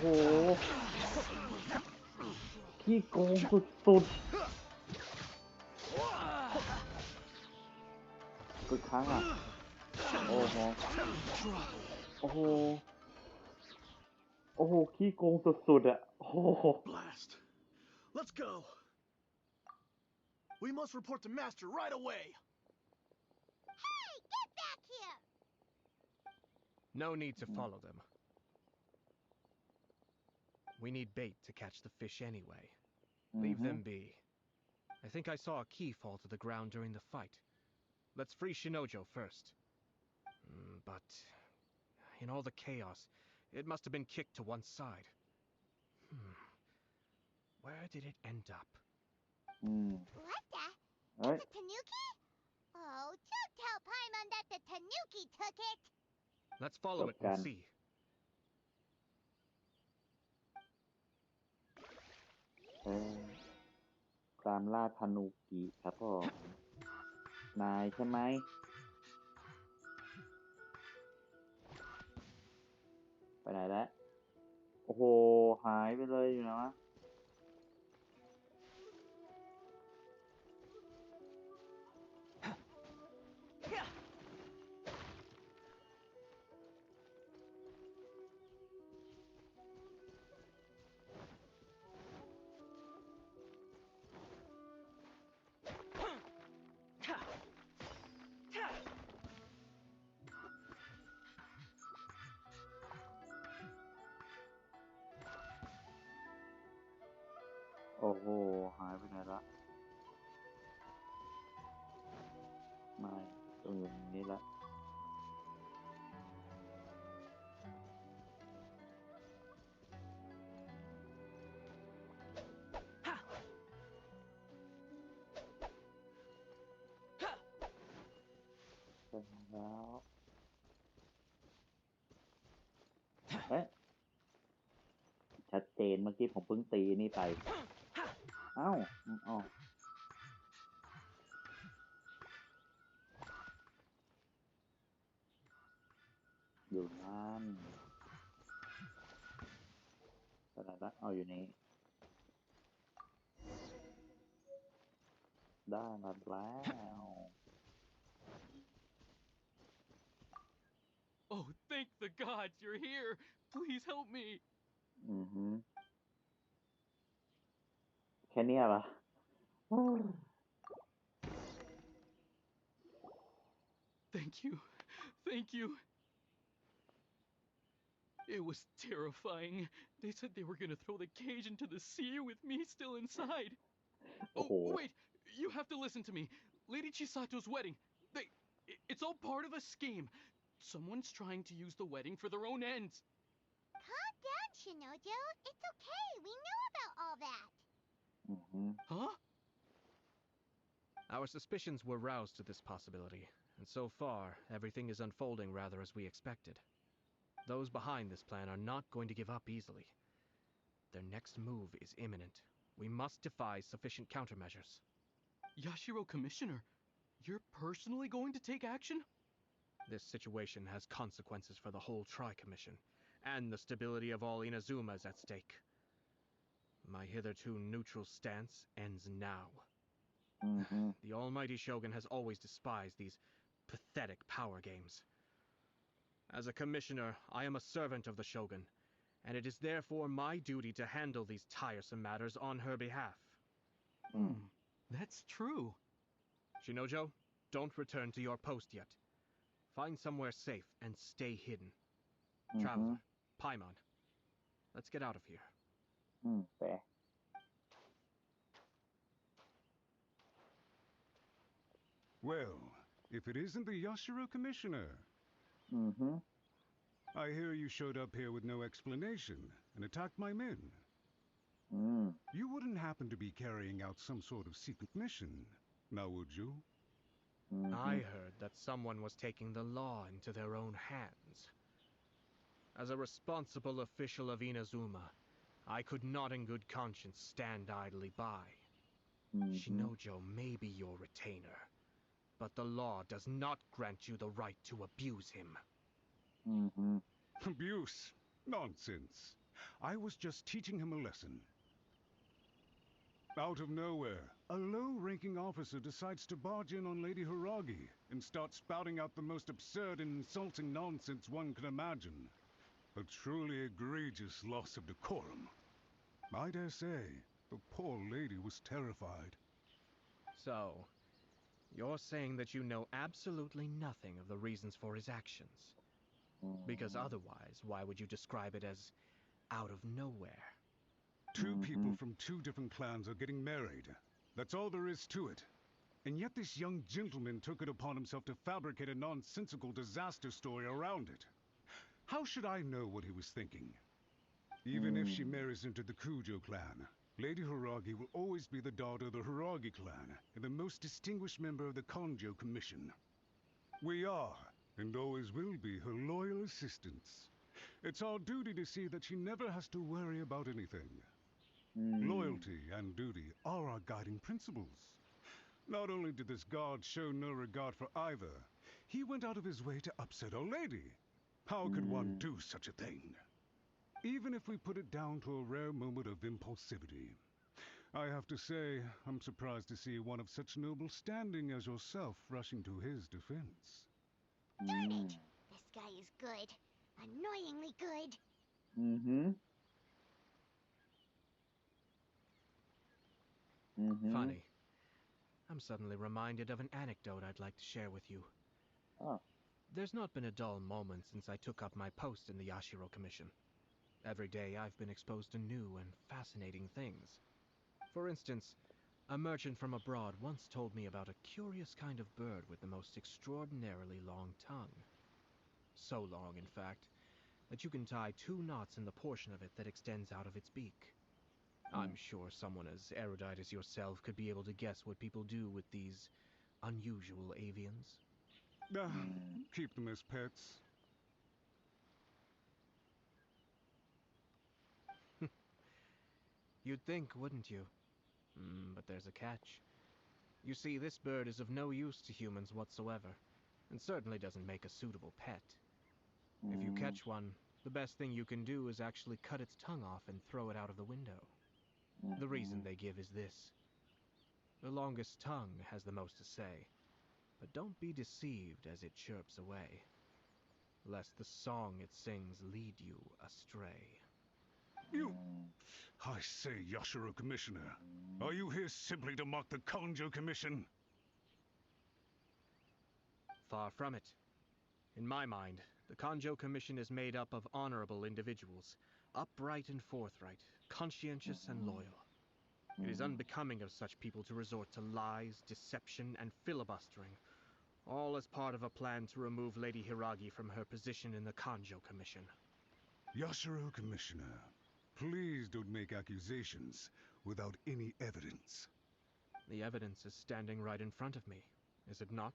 หขี้โกงสุดๆคือครั้งอ่ะโอ้โหขี้โกงสุดๆอ่ะโอ้โห Blast. Let's go. We must report to Master right away. Hey, get back here! No need to follow them. We need bait to catch the fish anyway. Leave them be. I think I saw a key fall to the ground during the fight. Let's free Shinojo first. But in all the chaos, it must have been kicked to one side. Where did it end up? What the? It's a tanuki? Oh, don't tell Paimon that the tanuki took it! Let's follow it and see. ตามล่าธนูกิครับผมนายใช่ไหมไปไหนแล้วโอ้โหหายไปเลยอยู่นะวะโอ้โหหายไปไหนละไม่ต้องอยู่ตรงนี้ละไปแล้วเอ๊ะชัดเจนเมื่อกี้ผมเพิ่งตีนี่ไปเอ้าอยู่นั่นไปไหนละเอาอยู่นี่ได้มาแล้ว Oh, thank the gods you're here! Please help me! แค่เนี้ยเหรอ Thank you. Thank you. It was terrifying. They said they were gonna throw the cage into the sea with me still inside. Oh, wait! You have to listen to me. Lady Chisato's wedding. It's all part of a scheme. Someone's trying to use the wedding for their own ends. Calm down, Shinojo. It's okay. We know about all that. Huh? Our suspicions were roused to this possibility, and so far, everything is unfolding rather as we expected. Those behind this plan are not going to give up easily. Their next move is imminent. We must devise sufficient countermeasures. Yashiro Commissioner, you're personally going to take action? This situation has consequences for the whole Tri-Commission, and the stability of all Inazuma is at stake. My hitherto neutral stance ends now. The almighty Shogun has always despised these pathetic power games. As a commissioner, I am a servant of the Shogun, and it is therefore my duty to handle these tiresome matters on her behalf. That's true. Shinojo, don't return to your post yet. Find somewhere safe and stay hidden. Traveler, Paimon, let's get out of here. ไป Well, if it isn't the Yashiro Commissioner. I hear you showed up here with no explanation and attacked my men. You wouldn't happen to be carrying out some sort of secret mission, now would you? I heard that someone was taking the law into their own hands. As a responsible official of Inazuma, I could not in good conscience stand idly by. Shinojo may be your retainer, but the law does not grant you the right to abuse him. Abuse? Nonsense. I was just teaching him a lesson. Out of nowhere, a low-ranking officer decides to barge in on Lady Hiragi and start spouting out the most absurd and insulting nonsense one can imagine. A truly egregious loss of decorum. I dare say, the poor lady was terrified. So, you're saying that you know absolutely nothing of the reasons for his actions? Because otherwise, why would you describe it as out of nowhere? Two people from two different clans are getting married. That's all there is to it. And yet this young gentleman took it upon himself to fabricate a nonsensical disaster story around it. How should I know what he was thinking? Even if she marries into the Kujo clan, Lady Hiragi will always be the daughter of the Hiragi clan and the most distinguished member of the Konjo Commission. We are, and always will be, her loyal assistants. It's our duty to see that she never has to worry about anything. Loyalty and duty are our guiding principles. Not only did this guard show no regard for either, he went out of his way to upset our lady. How could one do such a thing? Even if we put it down to a rare moment of impulsivity. I have to say, I'm surprised to see one of such noble standing as yourself rushing to his defense. Darn it! This guy is good. Annoyingly good. Funny. I'm suddenly reminded of an anecdote I'd like to share with you. There's not been a dull moment since I took up my post in the Yashiro Commission. Every day I've been exposed to new and fascinating things. For instance, a merchant from abroad once told me about a curious kind of bird with the most extraordinarily long tongue. So long, in fact, that you can tie 2 knots in the portion of it that extends out of its beak. I'm sure someone as erudite as yourself could be able to guess what people do with these unusual avians. Keep them as pets. You'd think, wouldn't you? But there's a catch. You see, this bird is of no use to humans whatsoever, and certainly doesn't make a suitable pet. If you catch one, the best thing you can do is actually cut its tongue off and throw it out of the window. The reason they give is this. The longest tongue has the most to say, but don't be deceived as it chirps away, lest the song it sings lead you astray. I say, Yashiro Commissioner, are you here simply to mock the Konjo Commission? Far from it. In my mind, the Kanjo Commission is made up of honorable individuals, upright and forthright, conscientious and loyal. It is unbecoming of such people to resort to lies, deception, and filibustering, all as part of a plan to remove Lady Hiragi from her position in the Kanjo Commission. Yashiro Commissioner, please don't make accusations without any evidence. The evidence is standing right in front of me, is it not?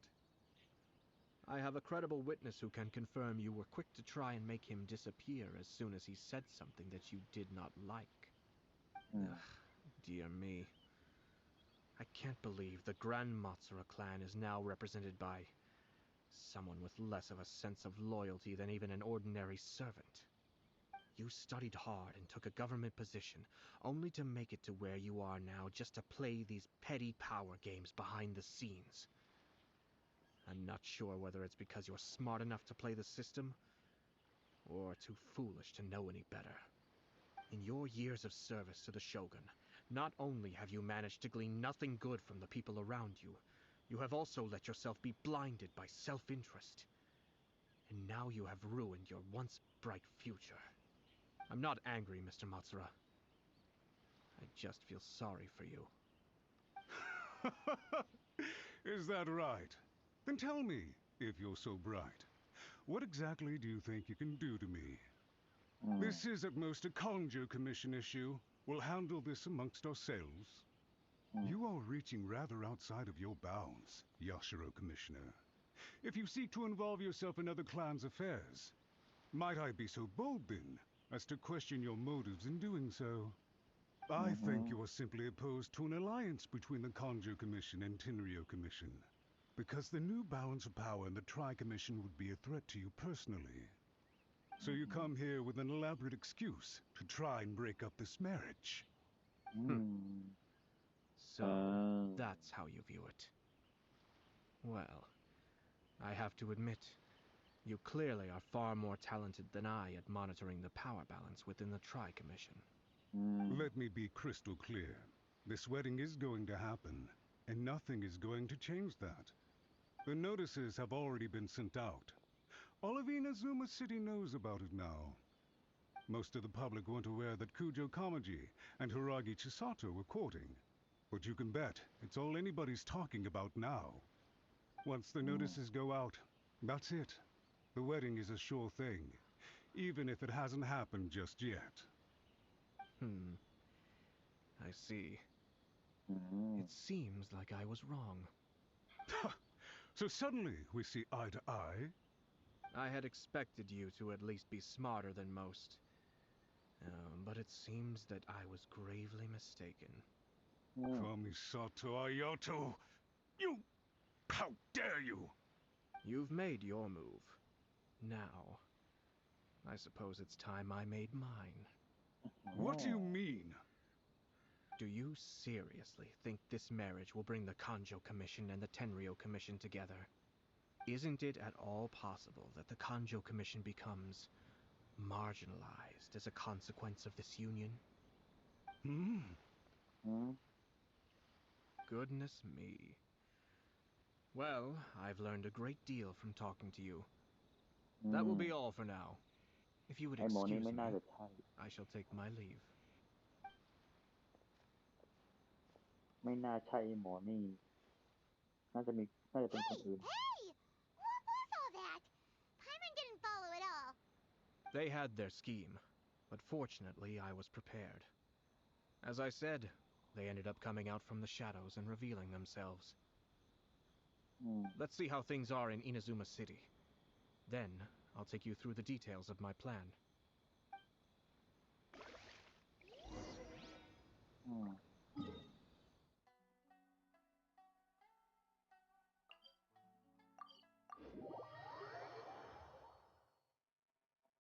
I have a credible witness who can confirm you were quick to try and make him disappear as soon as he said something that you did not like. Ugh, dear me. I can't believe the Grand Matsura clan is now represented by someone with less of a sense of loyalty than even an ordinary servant. You studied hard and took a government position, only to make it to where you are now just to play these petty power games behind the scenes. I'm not sure whether it's because you're smart enough to play the system, or too foolish to know any better. In your years of service to the Shogun, not only have you managed to glean nothing good from the people around you, you have also let yourself be blinded by self-interest. And now you have ruined your once bright future. I'm not angry, Mr. Matsura. I just feel sorry for you. Is that right? Then tell me, if you're so bright, what exactly do you think you can do to me? This is at most a Kanjo Commission issue. We'll handle this amongst ourselves. You are reaching rather outside of your bounds, Yashiro Commissioner. If you seek to involve yourself in other clans' affairs, might I be so bold then as to question your motives in doing so? I think you are simply opposed to an alliance between the Kanjo Commission and Tenryo Commission, because the new balance of power in the Tri-Commission would be a threat to you personally. So you come here with an elaborate excuse to try and break up this marriage. So, that's how you view it. Well, I have to admit, you clearly are far more talented than I at monitoring the power balance within the Tri-Commission. Let me be crystal clear. This wedding is going to happen, and nothing is going to change that. The notices have already been sent out. All of Inazuma City knows about it now. Most of the public weren't aware that Kujo Kamaji and Hiragi Chisato were courting. But you can bet it's all anybody's talking about now. Once the notices go out, that's it. The wedding is a sure thing, even if it hasn't happened just yet. I see. It seems like I was wrong. So suddenly we see eye to eye? I had expected you to at least be smarter than most. But it seems that I was gravely mistaken. Kamisato Ayato! You... How dare you! You've made your move. Now, I suppose it's time I made mine. What do you mean? Do you seriously think this marriage will bring the Kanjo Commission and the Tenryo Commission together? Isn't it at all possible that the Kanjo Commission becomes marginalized as a consequence of this union? Goodness me. Well, I've learned a great deal from talking to you. That will be all for now. If you would excuse me, I shall take my leave. ไม่น่าใช่หมอนี่น่าจะเป็นคนอื่น Hey! What was all that? Paimon didn't follow at all. They had their scheme, but fortunately I was prepared. As I said, they ended up coming out from the shadows and revealing themselves. Let's see how things are in Inazuma City. Then, I'll take you through the details of my plan.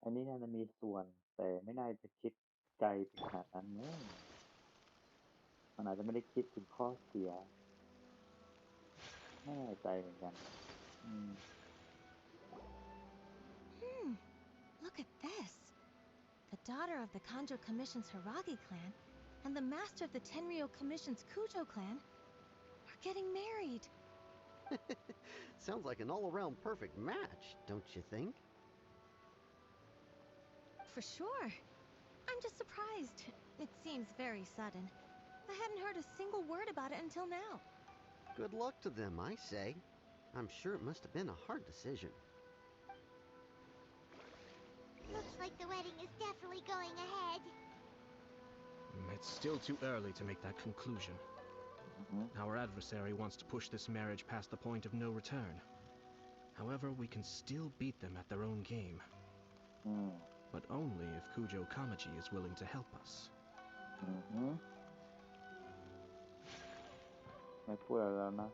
อันนี้น่าจะมีส่วนแต่ไม่น่าจะคิดไกลถึงขนาดนั้นมั้งมันอาจจะไม่ได้คิดถึงข้อเสียไม่แน่ใจเหมือนกัน Look at this. The daughter of the Kanjo Commission's Hiragi clan and the master of the Tenryo Commission's Kujo clan are getting married. Sounds like an all-around perfect match, don't you think? For sure. I'm just surprised. It seems very sudden. I hadn't heard a single word about it until now. Good luck to them, I say. I'm sure it must have been a hard decision. Looks like the wedding is definitely going ahead. It's still too early to make that conclusion. Our adversary wants to push this marriage past the point of no return. However, we can still beat them at their own game. But only if Kujo Kamaji is willing to help us. ไม่พูดอะไรแล้วนะ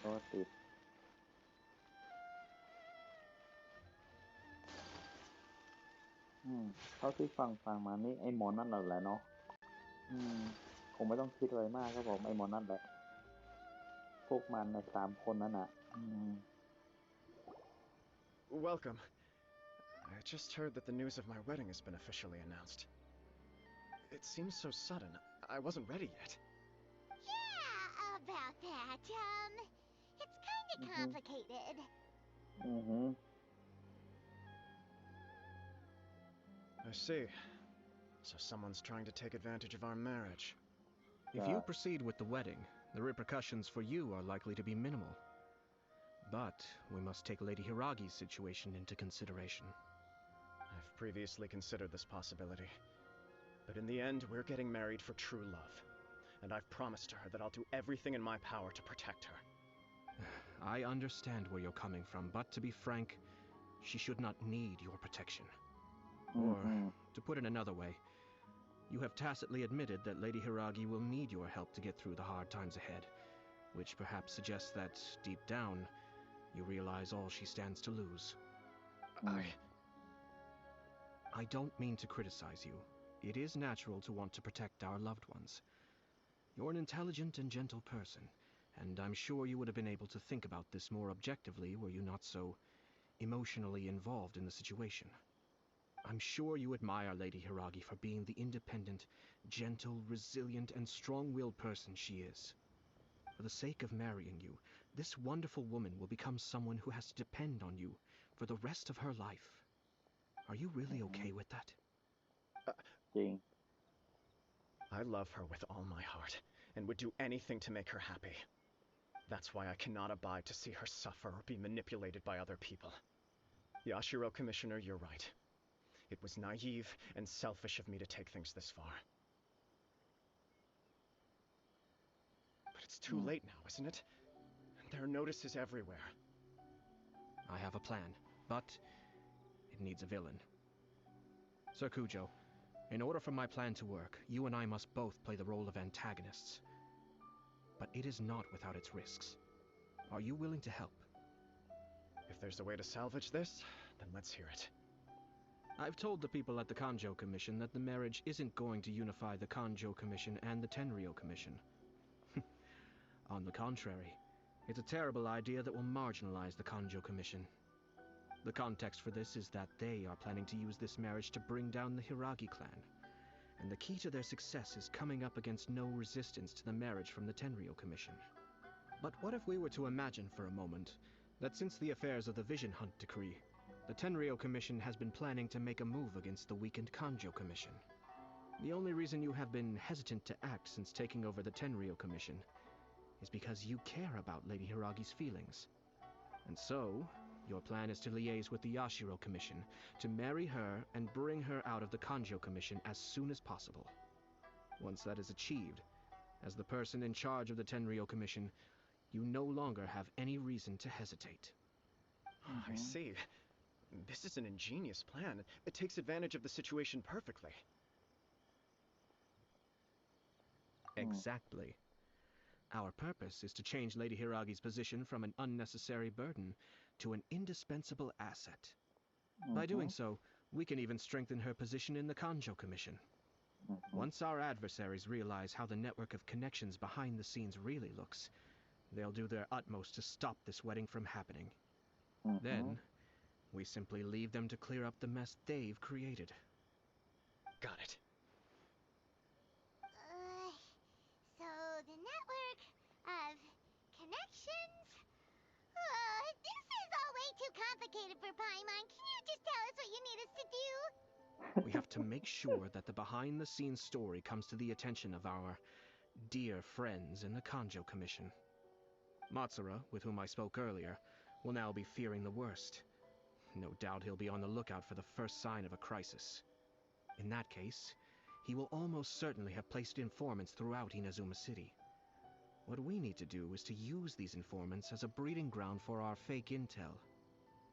โอ้ติดเท่าที่ฟังมานี่ไอ้หมอนั่นแหละเนาะคงไม่ต้องคิดอะไรมากครับผมไอ้หมอนั่นแหละพวกมันใน3 คนนั่นน่ะ Welcome. I just heard that the news of my wedding has been officially announced. It seems so sudden. I wasn't ready yet. Yeah, about that. It's kinda complicated. I see. So someone's trying to take advantage of our marriage. If you proceed with the wedding, the repercussions for you are likely to be minimal. But we must take Lady Hiragi's situation into consideration. I've previously considered this possibility. But in the end, we're getting married for true love. And I've promised her that I'll do everything in my power to protect her. I understand where you're coming from, but to be frank, she should not need your protection. Or, to put it another way, you have tacitly admitted that Lady Hiragi will need your help to get through the hard times ahead, which perhaps suggests that, deep down, you realize all she stands to lose. I don't mean to criticize you. It is natural to want to protect our loved ones. You're an intelligent and gentle person, and I'm sure you would have been able to think about this more objectively were you not so emotionally involved in the situation. I'm sure you admire Lady Hiragi for being the independent, gentle, resilient, and strong-willed person she is. For the sake of marrying you, this wonderful woman will become someone who has to depend on you for the rest of her life. Are you really okay with that? I love her with all my heart, and would do anything to make her happy. That's why I cannot abide to see her suffer or be manipulated by other people. Yashiro Commissioner, you're right. It was naive and selfish of me to take things this far. But it's too late now, isn't it? There are notices everywhere. I have a plan, but it needs a villain. Sir Kujo, in order for my plan to work, you and I must both play the role of antagonists. But it is not without its risks. Are you willing to help? If there's a way to salvage this, then let's hear it. I've told the people at the Kanjo Commission that the marriage isn't going to unify the Kanjo Commission and the Tenryou Commission. On the contrary, it's a terrible idea that will marginalize the Kanjo Commission. The context for this is that they are planning to use this marriage to bring down the Hiragi clan, and the key to their success is coming up against no resistance to the marriage from the Tenryou Commission. But what if we were to imagine for a moment that since the affairs of the Vision Hunt Decree, the Tenryou Commission has been planning to make a move against the weakened Kanjo Commission? The only reason you have been hesitant to act since taking over the Tenryou Commission is because you care about Lady Hiragi's feelings. And so, your plan is to liaise with the Yashiro Commission to marry her and bring her out of the Kanjo Commission as soon as possible. Once that is achieved, as the person in charge of the Tenryou Commission, you no longer have any reason to hesitate. I see. This is an ingenious plan. It takes advantage of the situation perfectly. Exactly. Our purpose is to change Lady Hiragi's position from an unnecessary burden to an indispensable asset. By doing so, we can even strengthen her position in the Kanjo Commission. Once our adversaries realize how the network of connections behind the scenes really looks, they'll do their utmost to stop this wedding from happening. Then, We simply leave them to clear up the mess they've created. Got it. So the network of connections? This is all way too complicated for Paimon. Can you just tell us what you need us to do? We have to make sure that the behind-the-scenes story comes to the attention of our dear friends in the Kanjo Commission. Matsura, with whom I spoke earlier, will now be fearing the worst. No doubt he'll be on the lookout for the first sign of a crisis. In that case, he will almost certainly have placed informants throughout Inazuma City. What we need to do is to use these informants as a breeding ground for our fake intel.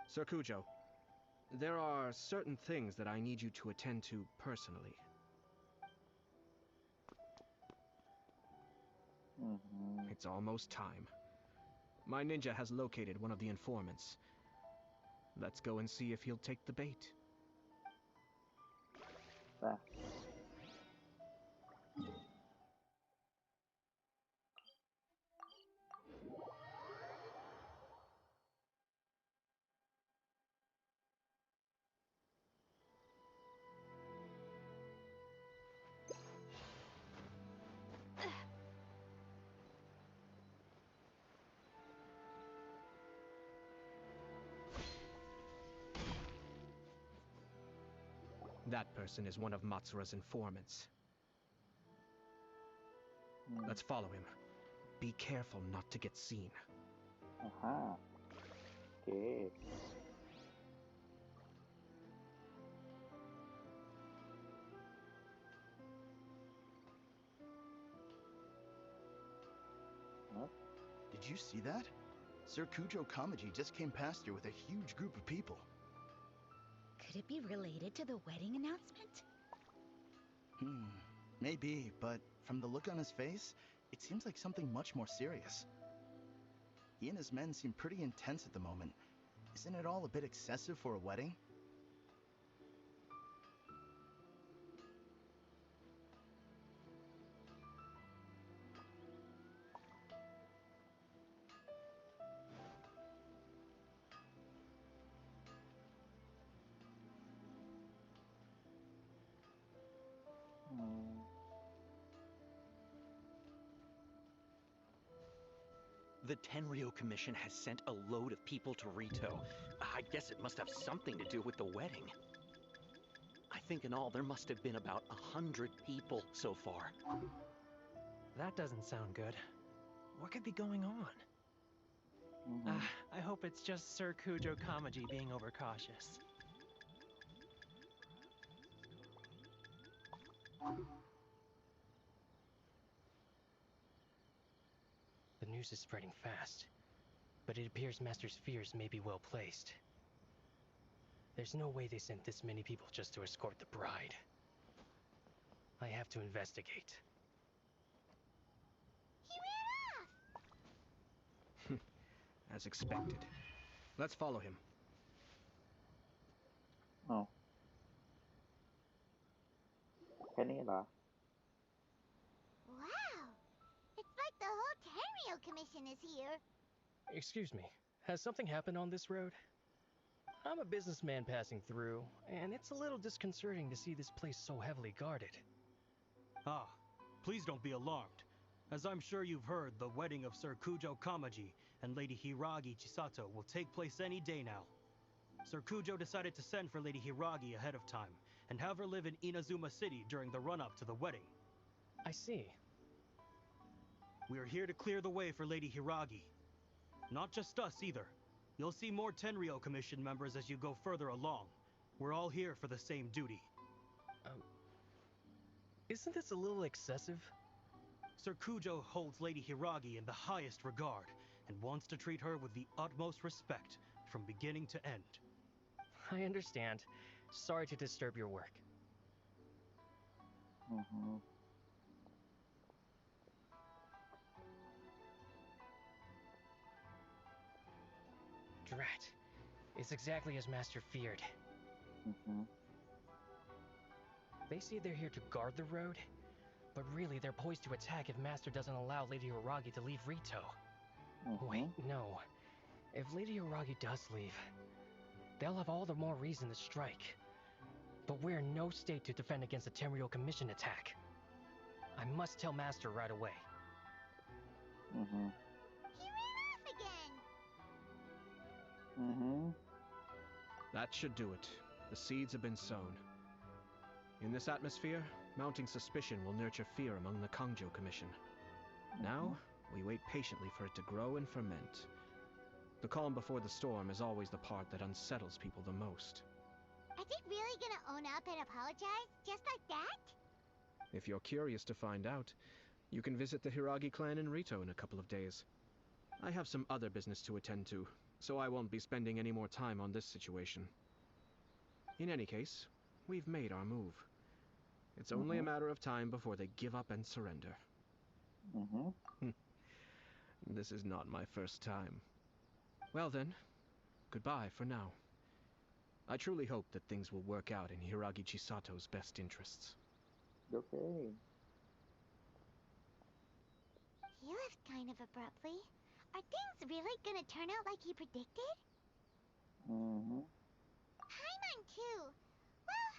Sir Kujo, there are certain things that I need you to attend to personally. It's almost time. My ninja has located one of the informants. Let's go and see if he'll take the bait. That person is one of Matsura's informants. Let's follow him. Be careful not to get seen. Okay. Did you see that? Sir Kujo Kamaji just came past here with a huge group of people. Could it be related to the wedding announcement? Maybe, but from the look on his face, it seems like something much more serious. He and his men seem pretty intense at the moment. Isn't it all a bit excessive for a wedding? The Tenryo Commission has sent a load of people to Rito. I guess it must have something to do with the wedding. I think in all there must have been about 100 people so far. That doesn't sound good. What could be going on? I hope it's just Sir Kujo Kamaji being overcautious. The news is spreading fast, but it appears Master's fears may be well placed. There's no way they sent this many people just to escort the bride. I have to investigate. He ran off! As expected. Let's follow him. Oh. แค่นี้เหรอ Wow! It's like the whole Tenryo Commission is here. Excuse me, has something happened on this road? I'm a businessman passing through, and it's a little disconcerting to see this place so heavily guarded. Ah, please don't be alarmed. As I'm sure you've heard, the wedding of Sir Kujo Kamaji and Lady Hiragi Chisato will take place any day now. Sir Kujo decided to send for Lady Hiragi ahead of time, and have her live in Inazuma City during the run-up to the wedding. I see. We are here to clear the way for Lady Hiragi. Not just us either. You'll see more Tenryo Commission members as you go further along. We're all here for the same duty. Isn't this a little excessive? Sir Kujo holds Lady Hiragi in the highest regard, and wants to treat her with the utmost respect, from beginning to end. I understand. Sorry to disturb your work. Drat. It's exactly as Master feared. They say they're here to guard the road, but really they're poised to attack if Master doesn't allow Lady Hiragi to leave Rito. Wait, no. If Lady Hiragi does leave, they'll have all the more reason to strike. But we're in no state to defend against a Tenryou Commission attack. I must tell Master right away. He ran off again. That should do it. The seeds have been sown. In this atmosphere, mounting suspicion will nurture fear among the Kangjo Commission. Now, we wait patiently for it to grow and ferment. The calm before the storm is always the part that unsettles people the most. Are they really gonna own up and apologize, just like that? If you're curious to find out, you can visit the Hiragi clan in Rito in a couple of days. I have some other business to attend to, so I won't be spending any more time on this situation. In any case, we've made our move. It's only a matter of time before they give up and surrender. This is not my first time. Well then, goodbye for now. I truly hope that things will work out in Hiragi Chisato's best interests. Okay. He left kind of abruptly. Are things really gonna turn out like he predicted? Paimon too. Well,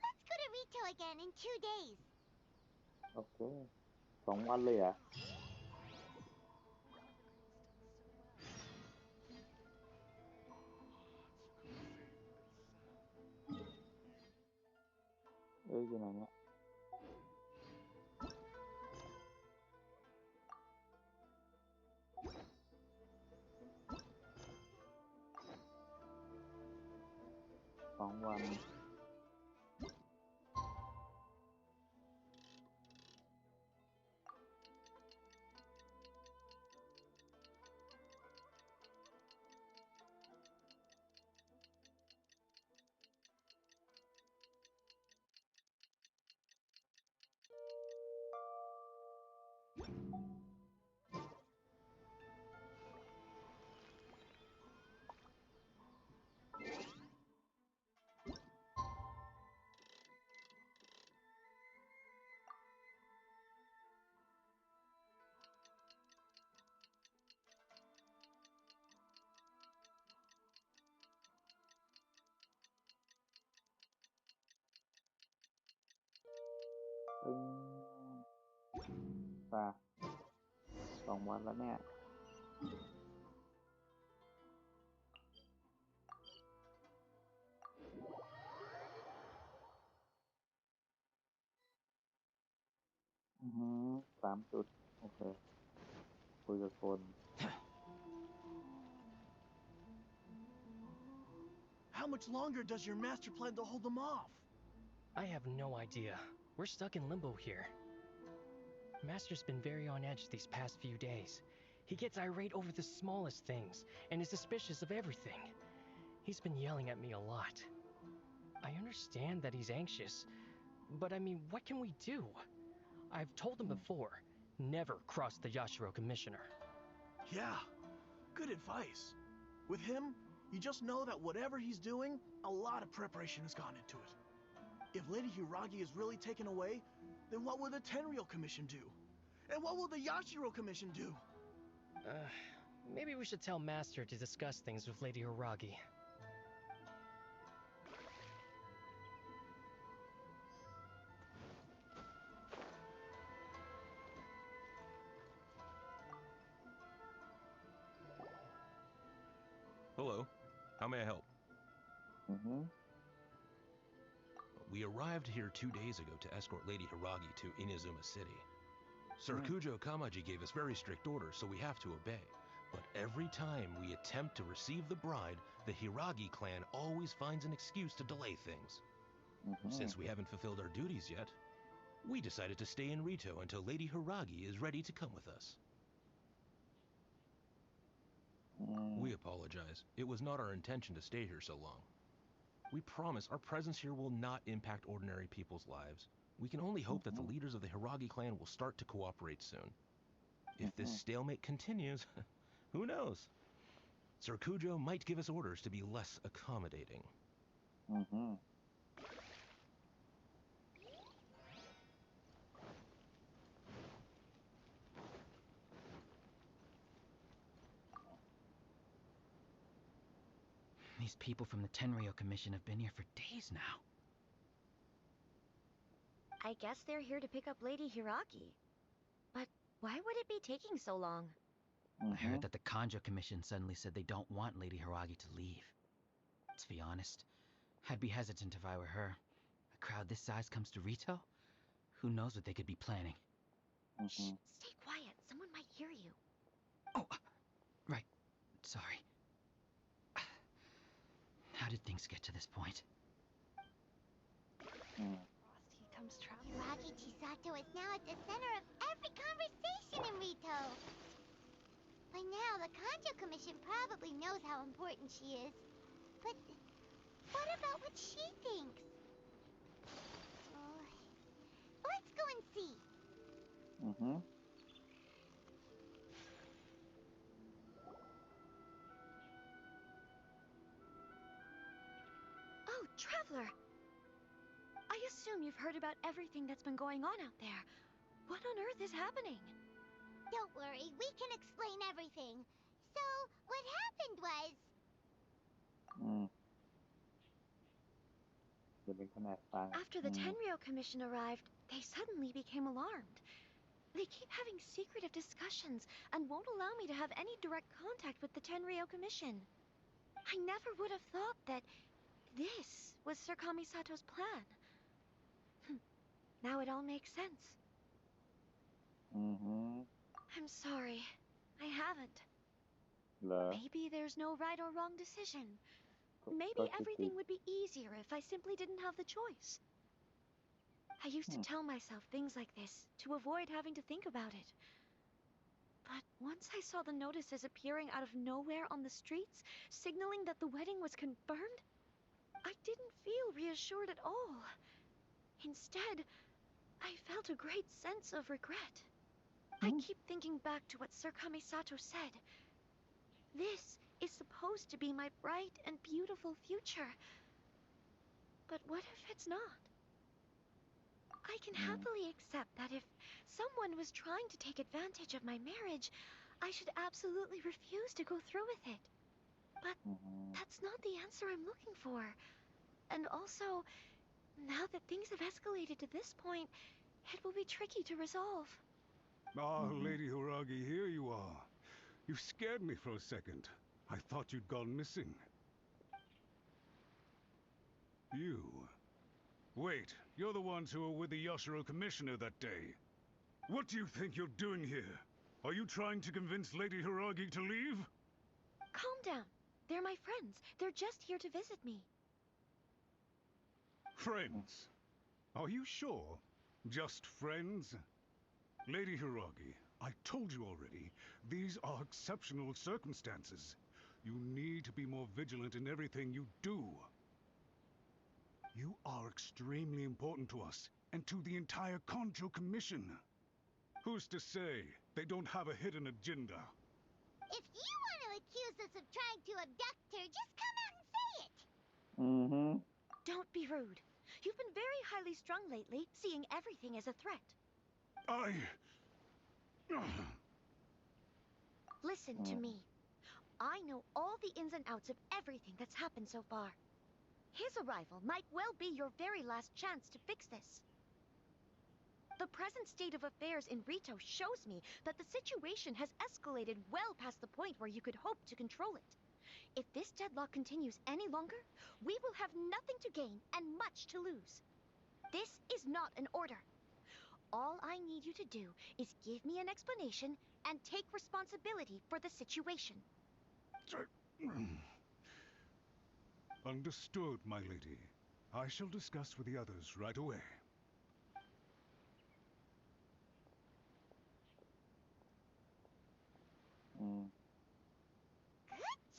let's go to Rito again in 2 days. โอเค2 วันเลยเหรออยู่ไหนเนี่ย2 วันป่ะ2 วันแล้วเนี่ย3 จุดโอเคคุยกับคน How much longer does your master plan to hold them off? I have no idea. We're stuck in limbo here. Master's been very on edge these past few days. He gets irate over the smallest things and is suspicious of everything. He's been yelling at me a lot. I understand that he's anxious, but I mean, what can we do? I've told him before, never cross the Yashiro Commissioner. Yeah, good advice. With him, you just know that whatever he's doing, a lot of preparation has gone into it. If Lady Hiragi is really taken away, then what will the Tenryou Commission do? And what will the Yashiro Commission do? Maybe we should tell Master to discuss things with Lady Hiragi. Hello. How may I help? We arrived here 2 days ago to escort Lady Hiragi to Inazuma City. Sir Kujo Kamaji gave us very strict orders, so we have to obey. But every time we attempt to receive the bride, the Hiragi clan always finds an excuse to delay things. Since we haven't fulfilled our duties yet, we decided to stay in Rito until Lady Hiragi is ready to come with us. We apologize. It was not our intention to stay here so long. We promise our presence here will not impact ordinary people's lives. We can only hope that the leaders of the Hiragi clan will start to cooperate soon. If this stalemate continues, who knows? Sir Kujo might give us orders to be less accommodating. These people from the Tenryo Commission have been here for days now. I guess they're here to pick up Lady Hiragi. But why would it be taking so long? I heard that the Kanjo Commission suddenly said they don't want Lady Hiragi to leave. To be honest, I'd be hesitant if I were her. A crowd this size comes to Rito? Who knows what they could be planning? Shh, stay quiet. Someone might hear you. Oh, right. Sorry. How did things get to this point? Here comes Traveler. Hiragi Chisato is now at the center of every conversation in Rito. By now, the Kanjo Commission probably knows how important she is. But what about what she thinks? Let's go and see. Oh, Traveler! I assume you've heard about everything that's been going on out there. What on earth is happening? Don't worry, we can explain everything. So, what happened was... After the Tenryo Commission arrived, they suddenly became alarmed. They keep having secretive discussions and won't allow me to have any direct contact with the Tenryo Commission. I never would have thought that this was Sir Kamisato's plan. Now it all makes sense. I'm sorry. I haven't. Maybe there's no right or wrong decision. Maybe everything would be easier if I simply didn't have the choice. I used to tell myself things like this to avoid having to think about it. But once I saw the notices appearing out of nowhere on the streets, signaling that the wedding was confirmed, I didn't feel reassured at all. Instead, I felt a great sense of regret. I keep thinking back to what Sir Kamisato said. This is supposed to be my bright and beautiful future. But what if it's not? I can happily accept that if someone was trying to take advantage of my marriage, I should absolutely refuse to go through with it. But that's not the answer I'm looking for. And also, now that things have escalated to this point, it will be tricky to resolve. Ah, Lady Hiragi, here you are. You scared me for a second. I thought you'd gone missing. You? Wait, you're the ones who were with the Yashiro Commissioner that day. What do you think you're doing here? Are you trying to convince Lady Hiragi to leave? Calm down. They're my friends. They're just here to visit me. Friends? Are you sure? Just friends? Lady Hiragi, I told you already, these are exceptional circumstances. You need to be more vigilant in everything you do. You are extremely important to us, and to the entire Kanjo Commission. Who's to say they don't have a hidden agenda? If you want to accuse us of trying to abduct her, just come out and say it! Don't be rude. You've been very highly strung lately, seeing everything as a threat. Listen to me. I know all the ins and outs of everything that's happened so far. His arrival might well be your very last chance to fix this. The present state of affairs in Rito shows me that the situation has escalated well past the point where you could hope to control it. If this deadlock continues any longer, we will have nothing to gain and much to lose. This is not an order. All I need you to do is give me an explanation and take responsibility for the situation. Understood, my lady. I shall discuss with the others right away. Good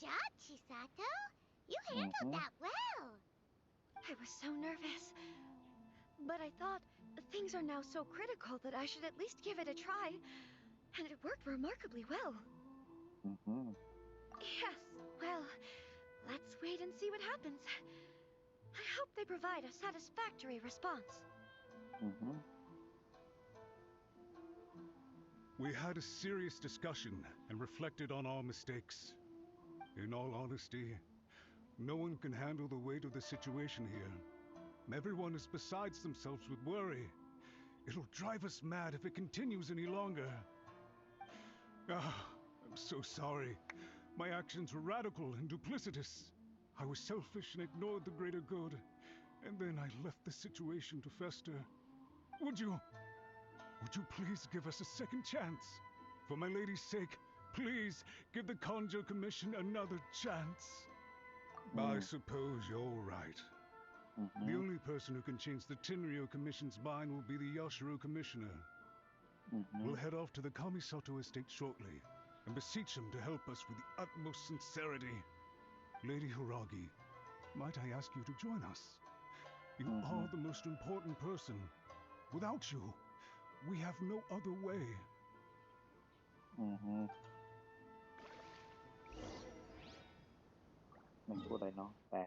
job, Chisato. You handled that well. I was so nervous. But I thought things are now so critical that I should at least give it a try. And it worked remarkably well. Yes, well, let's wait and see what happens. I hope they provide a satisfactory response. We had a serious discussion and reflected on our mistakes. In all honesty, No one can handle the weight of the situation here. Everyone is besides themselves with worry. It'll drive us mad if it continues any longer. I'm so sorry. My actions were radical and duplicitous. I was selfish and ignored the greater good. And then I left the situation to fester. Would you please give us a second chance? For my lady's sake, please give the Conjo Commission another chance. I suppose you're right. The only person who can change the Tenryou Commission's mind will be the Yashiro Commissioner. We'll head off to the Kamisato estate shortly and beseech him to help us with the utmost sincerity. Lady Hiragi, might I ask you to join us? You are the most important person. Without you, we have no other way. ไม่พูดอะไรเนาะแต่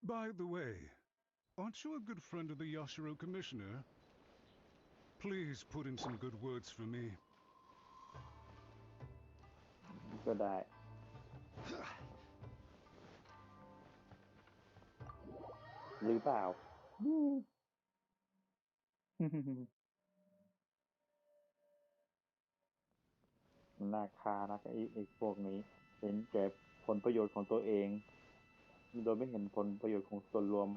By the way, aren't you a good friend of the Yashiro Commissioner? Please put in some good words for me. ก็ได้ หรือเปล่า ราคานะไอ้พวกนี้เห็นแก่ผลประโยชน์ของตัวเองโดยไม่เห็นผลประโยชน์ของส่วนรวม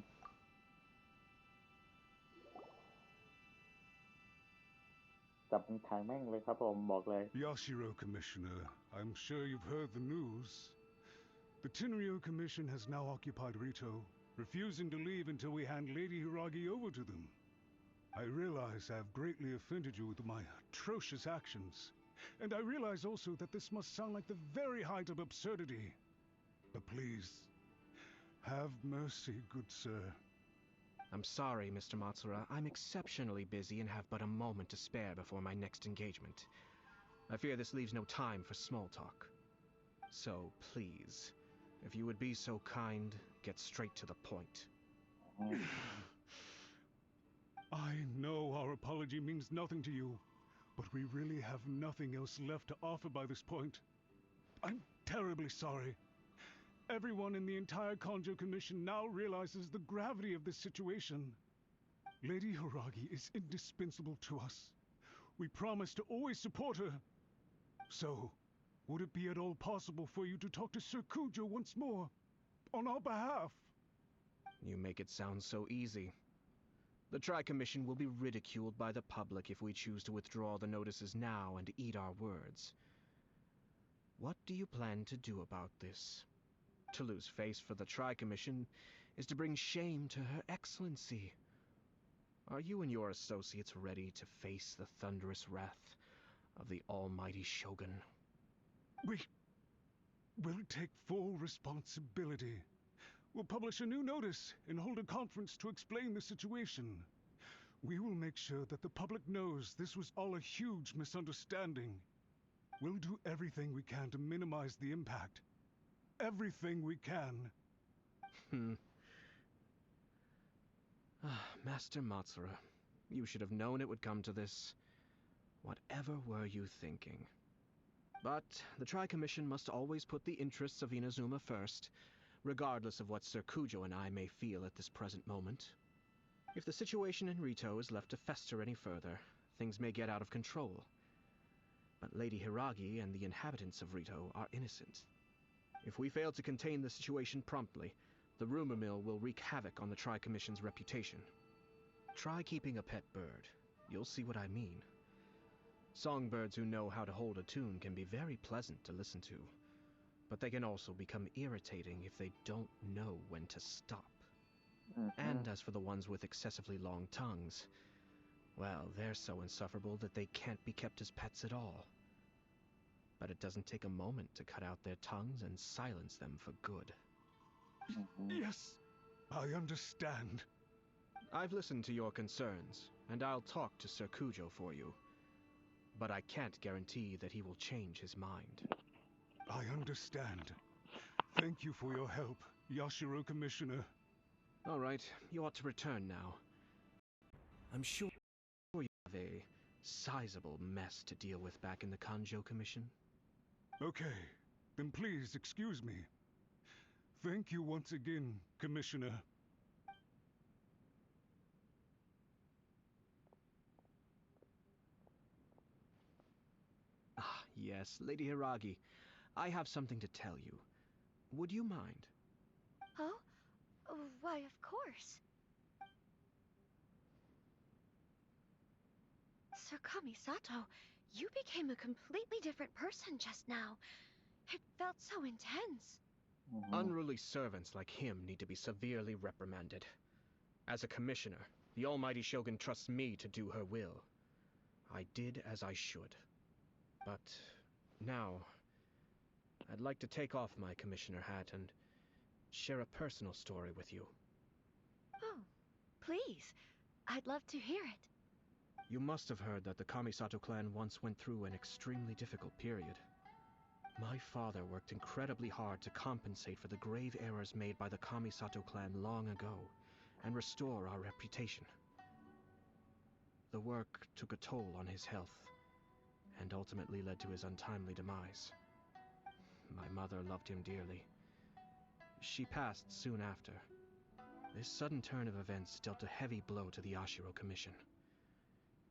จับมันขายแม่งเลยครับผมบอกเลย Yashiro Commissioner, I'm sure you've heard the news. The Tenryou Commission has now occupied Rito, refusing to leave until we hand Lady Hiragi over to them. I realize I have greatly offended you with my atrocious actions, and I realize also that this must sound like the very height of absurdity. But please, have mercy, good sir. I'm sorry, Mr. Matsura. I'm exceptionally busy and have but a moment to spare before my next engagement. I fear this leaves no time for small talk. So, please, if you would be so kind, get straight to the point. I know our apology means nothing to you, but we really have nothing else left to offer by this point. I'm terribly sorry. Everyone in the entire Conjo Commission now realizes the gravity of this situation. Lady Hiragi is indispensable to us. We promise to always support her. So, would it be at all possible for you to talk to Sir Kujo once more, on our behalf? You make it sound so easy. The Tri-Commission will be ridiculed by the public if we choose to withdraw the notices now and eat our words. What do you plan to do about this? To lose face for the Tri-Commission is to bring shame to Her Excellency. Are you and your associates ready to face the thunderous wrath of the almighty Shogun? We'll take full responsibility. We'll publish a new notice and hold a conference to explain the situation. We will make sure that the public knows this was all a huge misunderstanding. We'll do everything we can to minimize the impact. Everything we can. Master Matsura, you should have known it would come to this. Whatever were you thinking? But the Tri-Commission must always put the interests of Inazuma first, regardless of what Sir Kujo and I may feel at this present moment. If the situation in Rito is left to fester any further, things may get out of control. But Lady Hiragi and the inhabitants of Rito are innocent. If we fail to contain the situation promptly, the rumor mill will wreak havoc on the Tri-Commission's reputation. Try keeping a pet bird. You'll see what I mean. Songbirds who know how to hold a tune can be very pleasant to listen to, but they can also become irritating if they don't know when to stop. And as for the ones with excessively long tongues, well, they're so insufferable that they can't be kept as pets at all. But it doesn't take a moment to cut out their tongues and silence them for good. Yes, I understand. I've listened to your concerns, and I'll talk to Sir Kujo for you. But I can't guarantee that he will change his mind. I understand. Thank you for your help, Yashiro Commissioner. All right, you ought to return now. I'm sure you have a sizable mess to deal with back in the Kanjo Commission. Okay, then please excuse me. Thank you once again, Commissioner. Ah, yes, Lady Hiragi. I have something to tell you. Would you mind? Oh? Why, of course. Sir Kamisato, you became a completely different person just now. It felt so intense. Unruly servants like him need to be severely reprimanded. As a commissioner, the Almighty Shogun trusts me to do her will. I did as I should. But now, I'd like to take off my commissioner hat and share a personal story with you. Oh, please. I'd love to hear it. You must have heard that the Kamisato clan once went through an extremely difficult period. My father worked incredibly hard to compensate for the grave errors made by the Kamisato clan long ago, and restore our reputation. The work took a toll on his health, and ultimately led to his untimely demise. My mother loved him dearly. She passed soon after. This sudden turn of events dealt a heavy blow to the Ashiro Commission.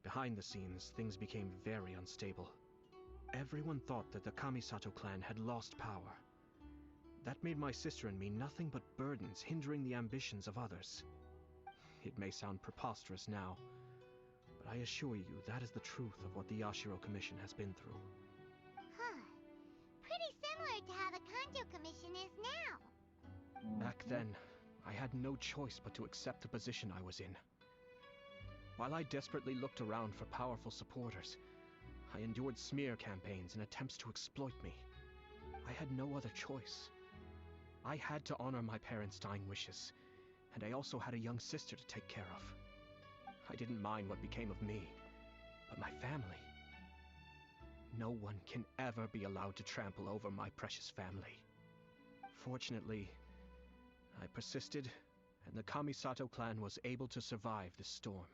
Behind the scenes, things became very unstable. Everyone thought that the Kamisato clan had lost power. That made my sister and me nothing but burdens, hindering the ambitions of others. It may sound preposterous now, but I assure you that is the truth of what the Ashiro Commission has been through. Huh. Pretty similar to how the Kanjo Commission is now. Back then, I had no choice but to accept the position I was in. While I desperately looked around for powerful supporters, I endured smear campaigns and attempts to exploit me. I had no other choice. I had to honor my parents' dying wishes, and I also had a young sister to take care of. I didn't mind what became of me, but my family. No one can ever be allowed to trample over my precious family. Fortunately, I persisted, and the Kamisato clan was able to survive the storm.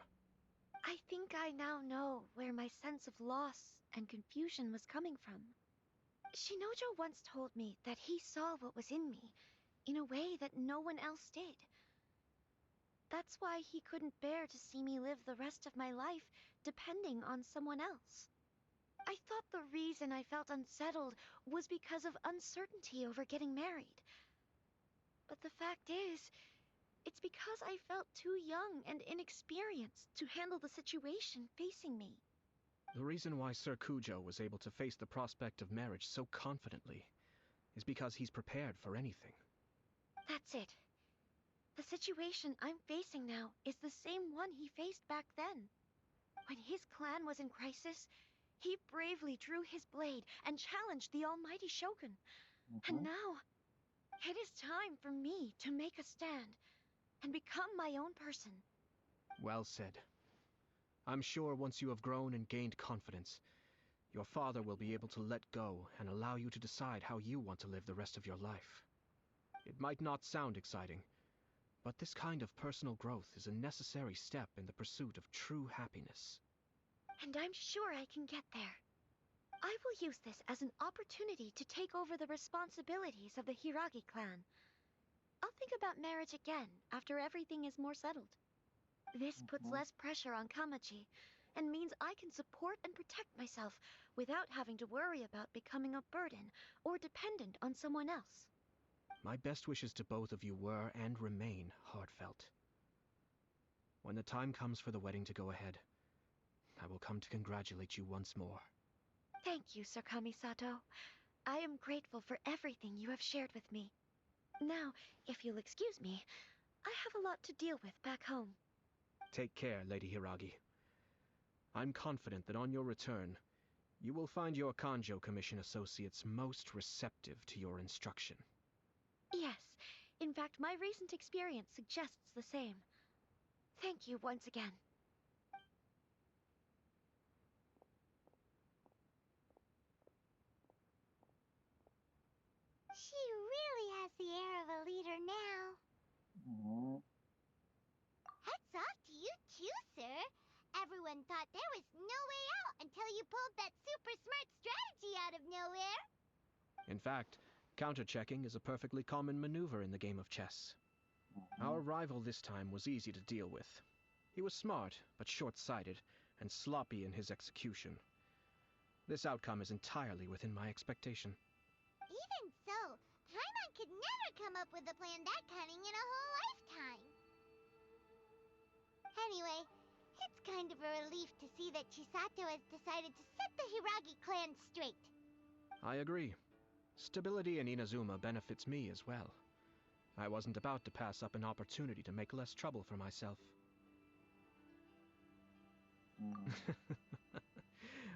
I think I now know where my sense of loss and confusion was coming from. Shinojo once told me that he saw what was in me, in a way that no one else did. That's why he couldn't bear to see me live the rest of my life depending on someone else. I thought the reason I felt unsettled was because of uncertainty over getting married. But the fact is, it's because I felt too young and inexperienced to handle the situation facing me. The reason why Sir Kujo was able to face the prospect of marriage so confidently is because he's prepared for anything. That's it. The situation I'm facing now is the same one he faced back then. When his clan was in crisis, he bravely drew his blade and challenged the Almighty Shogun. And now, it is time for me to make a stand and become my own person. Well said. I'm sure once you have grown and gained confidence, your father will be able to let go and allow you to decide how you want to live the rest of your life. It might not sound exciting, but this kind of personal growth is a necessary step in the pursuit of true happiness. And I'm sure I can get there. I will use this as an opportunity to take over the responsibilities of the Hiragi clan. I'll think about marriage again after everything is more settled. This puts less pressure on Kamaji, and means I can support and protect myself without having to worry about becoming a burden or dependent on someone else. My best wishes to both of you were and remain heartfelt. When the time comes for the wedding to go ahead, I will come to congratulate you once more. Thank you, Sir Kamisato. I am grateful for everything you have shared with me. Now, if you'll excuse me, I have a lot to deal with back home. Take care, Lady Hiragi. I'm confident that on your return, you will find your Kanjo Commission associates most receptive to your instruction. Yes, in fact, my recent experience suggests the same. Thank you once again. She really has the air of a leader now. Hats off to you too, sir. Everyone thought there was no way pulled that super smart strategy out of nowhere. In fact, counter-checking is a perfectly common maneuver in the game of chess. Our rival this time was easy to deal with. He was smart, but short-sighted, and sloppy in his execution. This outcome is entirely within my expectation. Even so, Paimon could never come up with a plan that cunning in a whole lifetime. Anyway, it's kind of a relief to see that Chisato has decided to set the Hiragi clan straight. I agree. Stability in Inazuma benefits me as well. I wasn't about to pass up an opportunity to make less trouble for myself.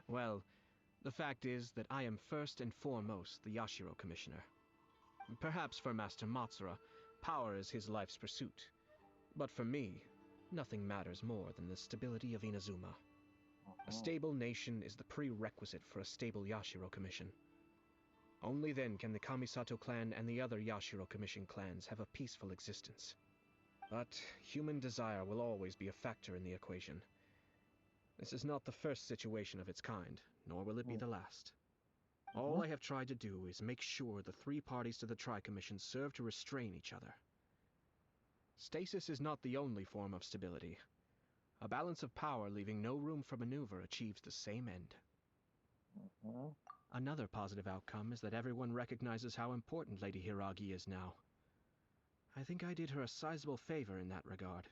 Well, the fact is that I am first and foremost the Yashiro Commissioner. Perhaps for Master Matsura, power is his life's pursuit. But for me, nothing matters more than the stability of Inazuma. A stable nation is the prerequisite for a stable Yashiro Commission. Only then can the Kamisato clan and the other Yashiro Commission clans have a peaceful existence. But human desire will always be a factor in the equation. This is not the first situation of its kind, nor will it be the last. All I have tried to do is make sure the three parties to the Tri-Commission serve to restrain each other. Stasis is not the only form of stability. A balance of power leaving no room for maneuver achieves the same end. Another positive outcome is that everyone recognizes how important Lady Hiragi is now. I think I did her a sizable favor in that regard.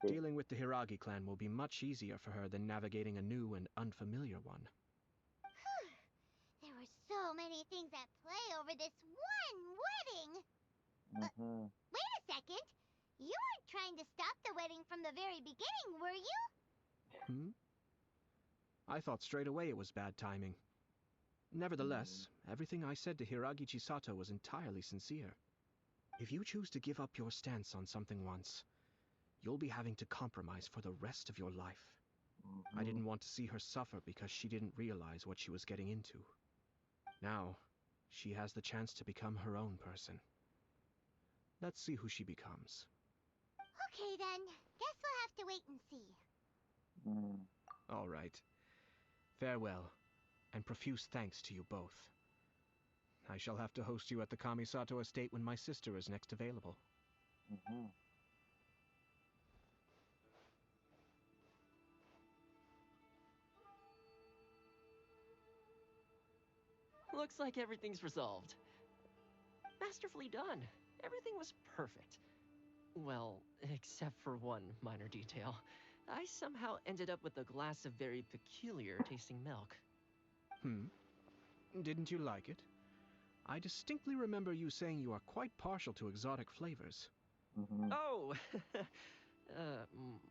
Dealing with the Hiragi clan will be much easier for her than navigating a new and unfamiliar one. There were so many things at play over this one wedding. Wait a second. You weren't trying to stop the wedding from the very beginning, were you? I thought straight away it was bad timing. Nevertheless, everything I said to Hiragi Chisato was entirely sincere. If you choose to give up your stance on something once, you'll be having to compromise for the rest of your life. I didn't want to see her suffer because she didn't realize what she was getting into. Now, she has the chance to become her own person. Let's see who she becomes. Okay then, guess we'll have to wait and see. All right. Farewell, and profuse thanks to you both. I shall have to host you at the Kamisato estate when my sister is next available. Looks like everything's resolved. Masterfully done. Everything was perfect. Well, except for one minor detail. I somehow ended up with a glass of very peculiar tasting milk. Didn't you like it? I distinctly remember you saying you are quite partial to exotic flavors. Oh!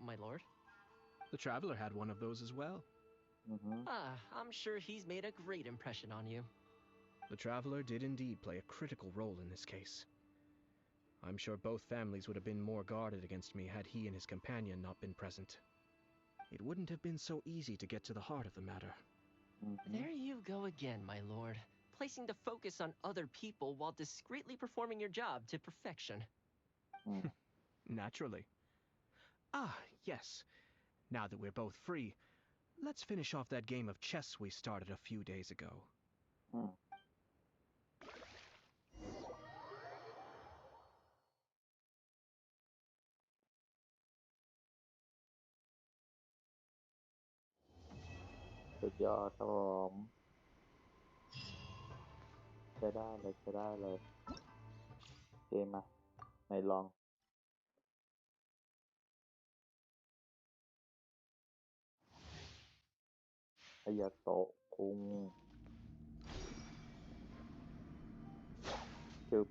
My lord? The Traveler had one of those as well. I'm sure he's made a great impression on you. The Traveler did indeed play a critical role in this case. I'm sure both families would have been more guarded against me had he and his companion not been present. It wouldn't have been so easy to get to the heart of the matter. There you go again, my lord. Placing the focus on other people while discreetly performing your job to perfection. Naturally. Ah, yes. Now that we're both free, let's finish off that game of chess we started a few days ago. สุดยอดครับผมใช้ได้เลยใช้ได้เลยเกมมาไหนลองอายาโตะคุงจึบ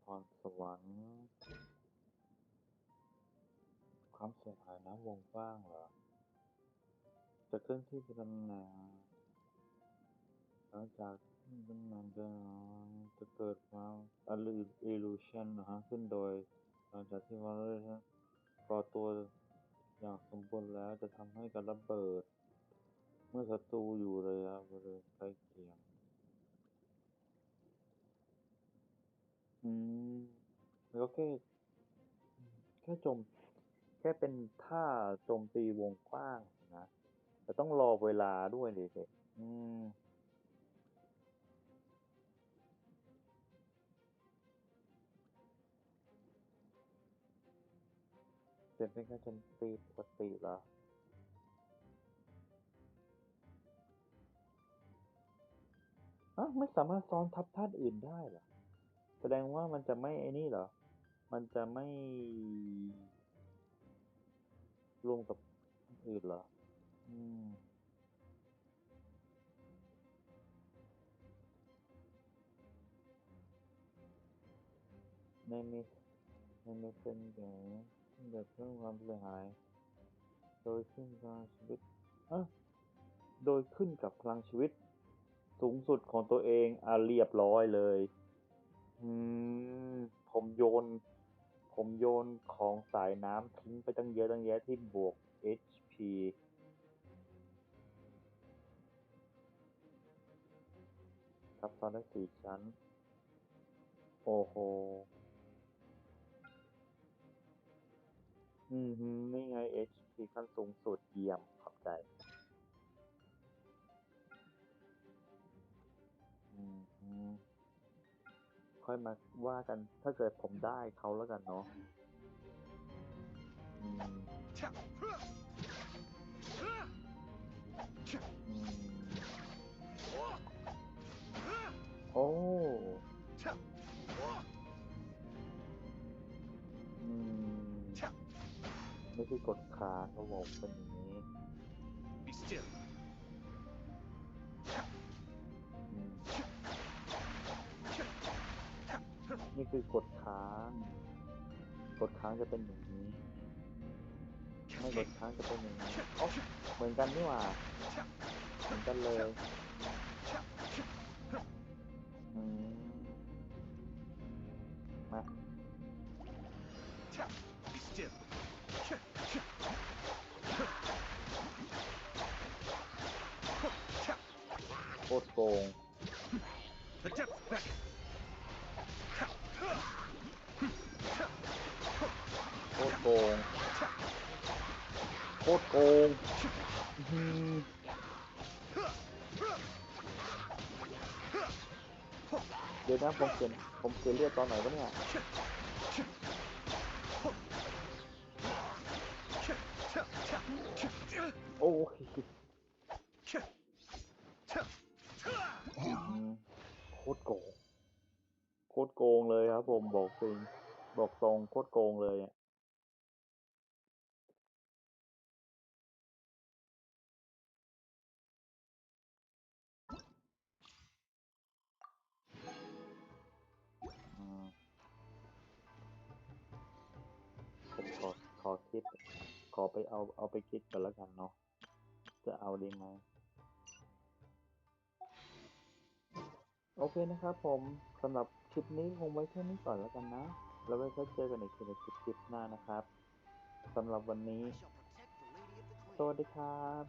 พรสวรรค์ความเสียหายน้ำวงกว้างเหรอจะเคลื่อนที่ไปตำแหน่งหลังจากตำแหน่งจะเกิดความillusion นะฮะขึ้นโดยหลังจากที่มันได้ก่อตัวอย่างสมบูรณ์แล้วจะทำให้การระเบิดเมื่อศัตรูอยู่ระยะบริเวณใกล้เคียง ก็แค่จมแค่เป็นท่าโจมตีวงกว้างนะแต่ต้องรอเวลาด้วยดิเด็กเป็นแค่โจมตีปกติเหรอไม่สามารถซ้อนทับท่าอื่นได้เหรอแสดงว่ามันจะไม่ไอ้นี่เหรอมันจะไม่รวมกับอื่นเหรอในเมสเซนเจอร์ที่จะเพิ่มความเสียหายโดยขึ้นพลังชีวิตโดยขึ้นกับพลังชีวิตสูงสุดของตัวเองเรียบร้อยเลยผมโยนของสายน้ำทิ้งไปตั้งเยอะตั้งแยะที่บวก HP ทับซ้อนได้4 ชั้นโอ้โหนี่ไง HP ขั้นสูงสุดเยี่ยมขอบใจค่อยมาว่ากันถ้าเกิดผมได้เขาแล้วกันเนาะโอ้ไม่ใช่กดค้างเขาบอกเป็นอย่างนี้นี่คือกดค้างจะเป็นอย่างนี้ไม่กดค้างจะเป็นอย่างนี้เหมือนกันนี่หว่าเหมือนกันเลยมาโคตรโกงโคตรโกงเดี๋ยวนะผมเขียนเลือดตอนไหนวะเนี่ยโอ้ยโคตรโกงเลยครับผมบอกตรงโคตรโกงเลยผมขอคิดขอไปเอาไปคิดกันแล้วกันเนาะจะเอาดีไหมโอเคนะครับผมสำหรับคลิปนี้คงไว้แค่นี้ก่อนแล้วกันนะแล้วไว้เจอกันอีกทีในคลิปหน้านะครับสำหรับวันนี้สวัสดีครับ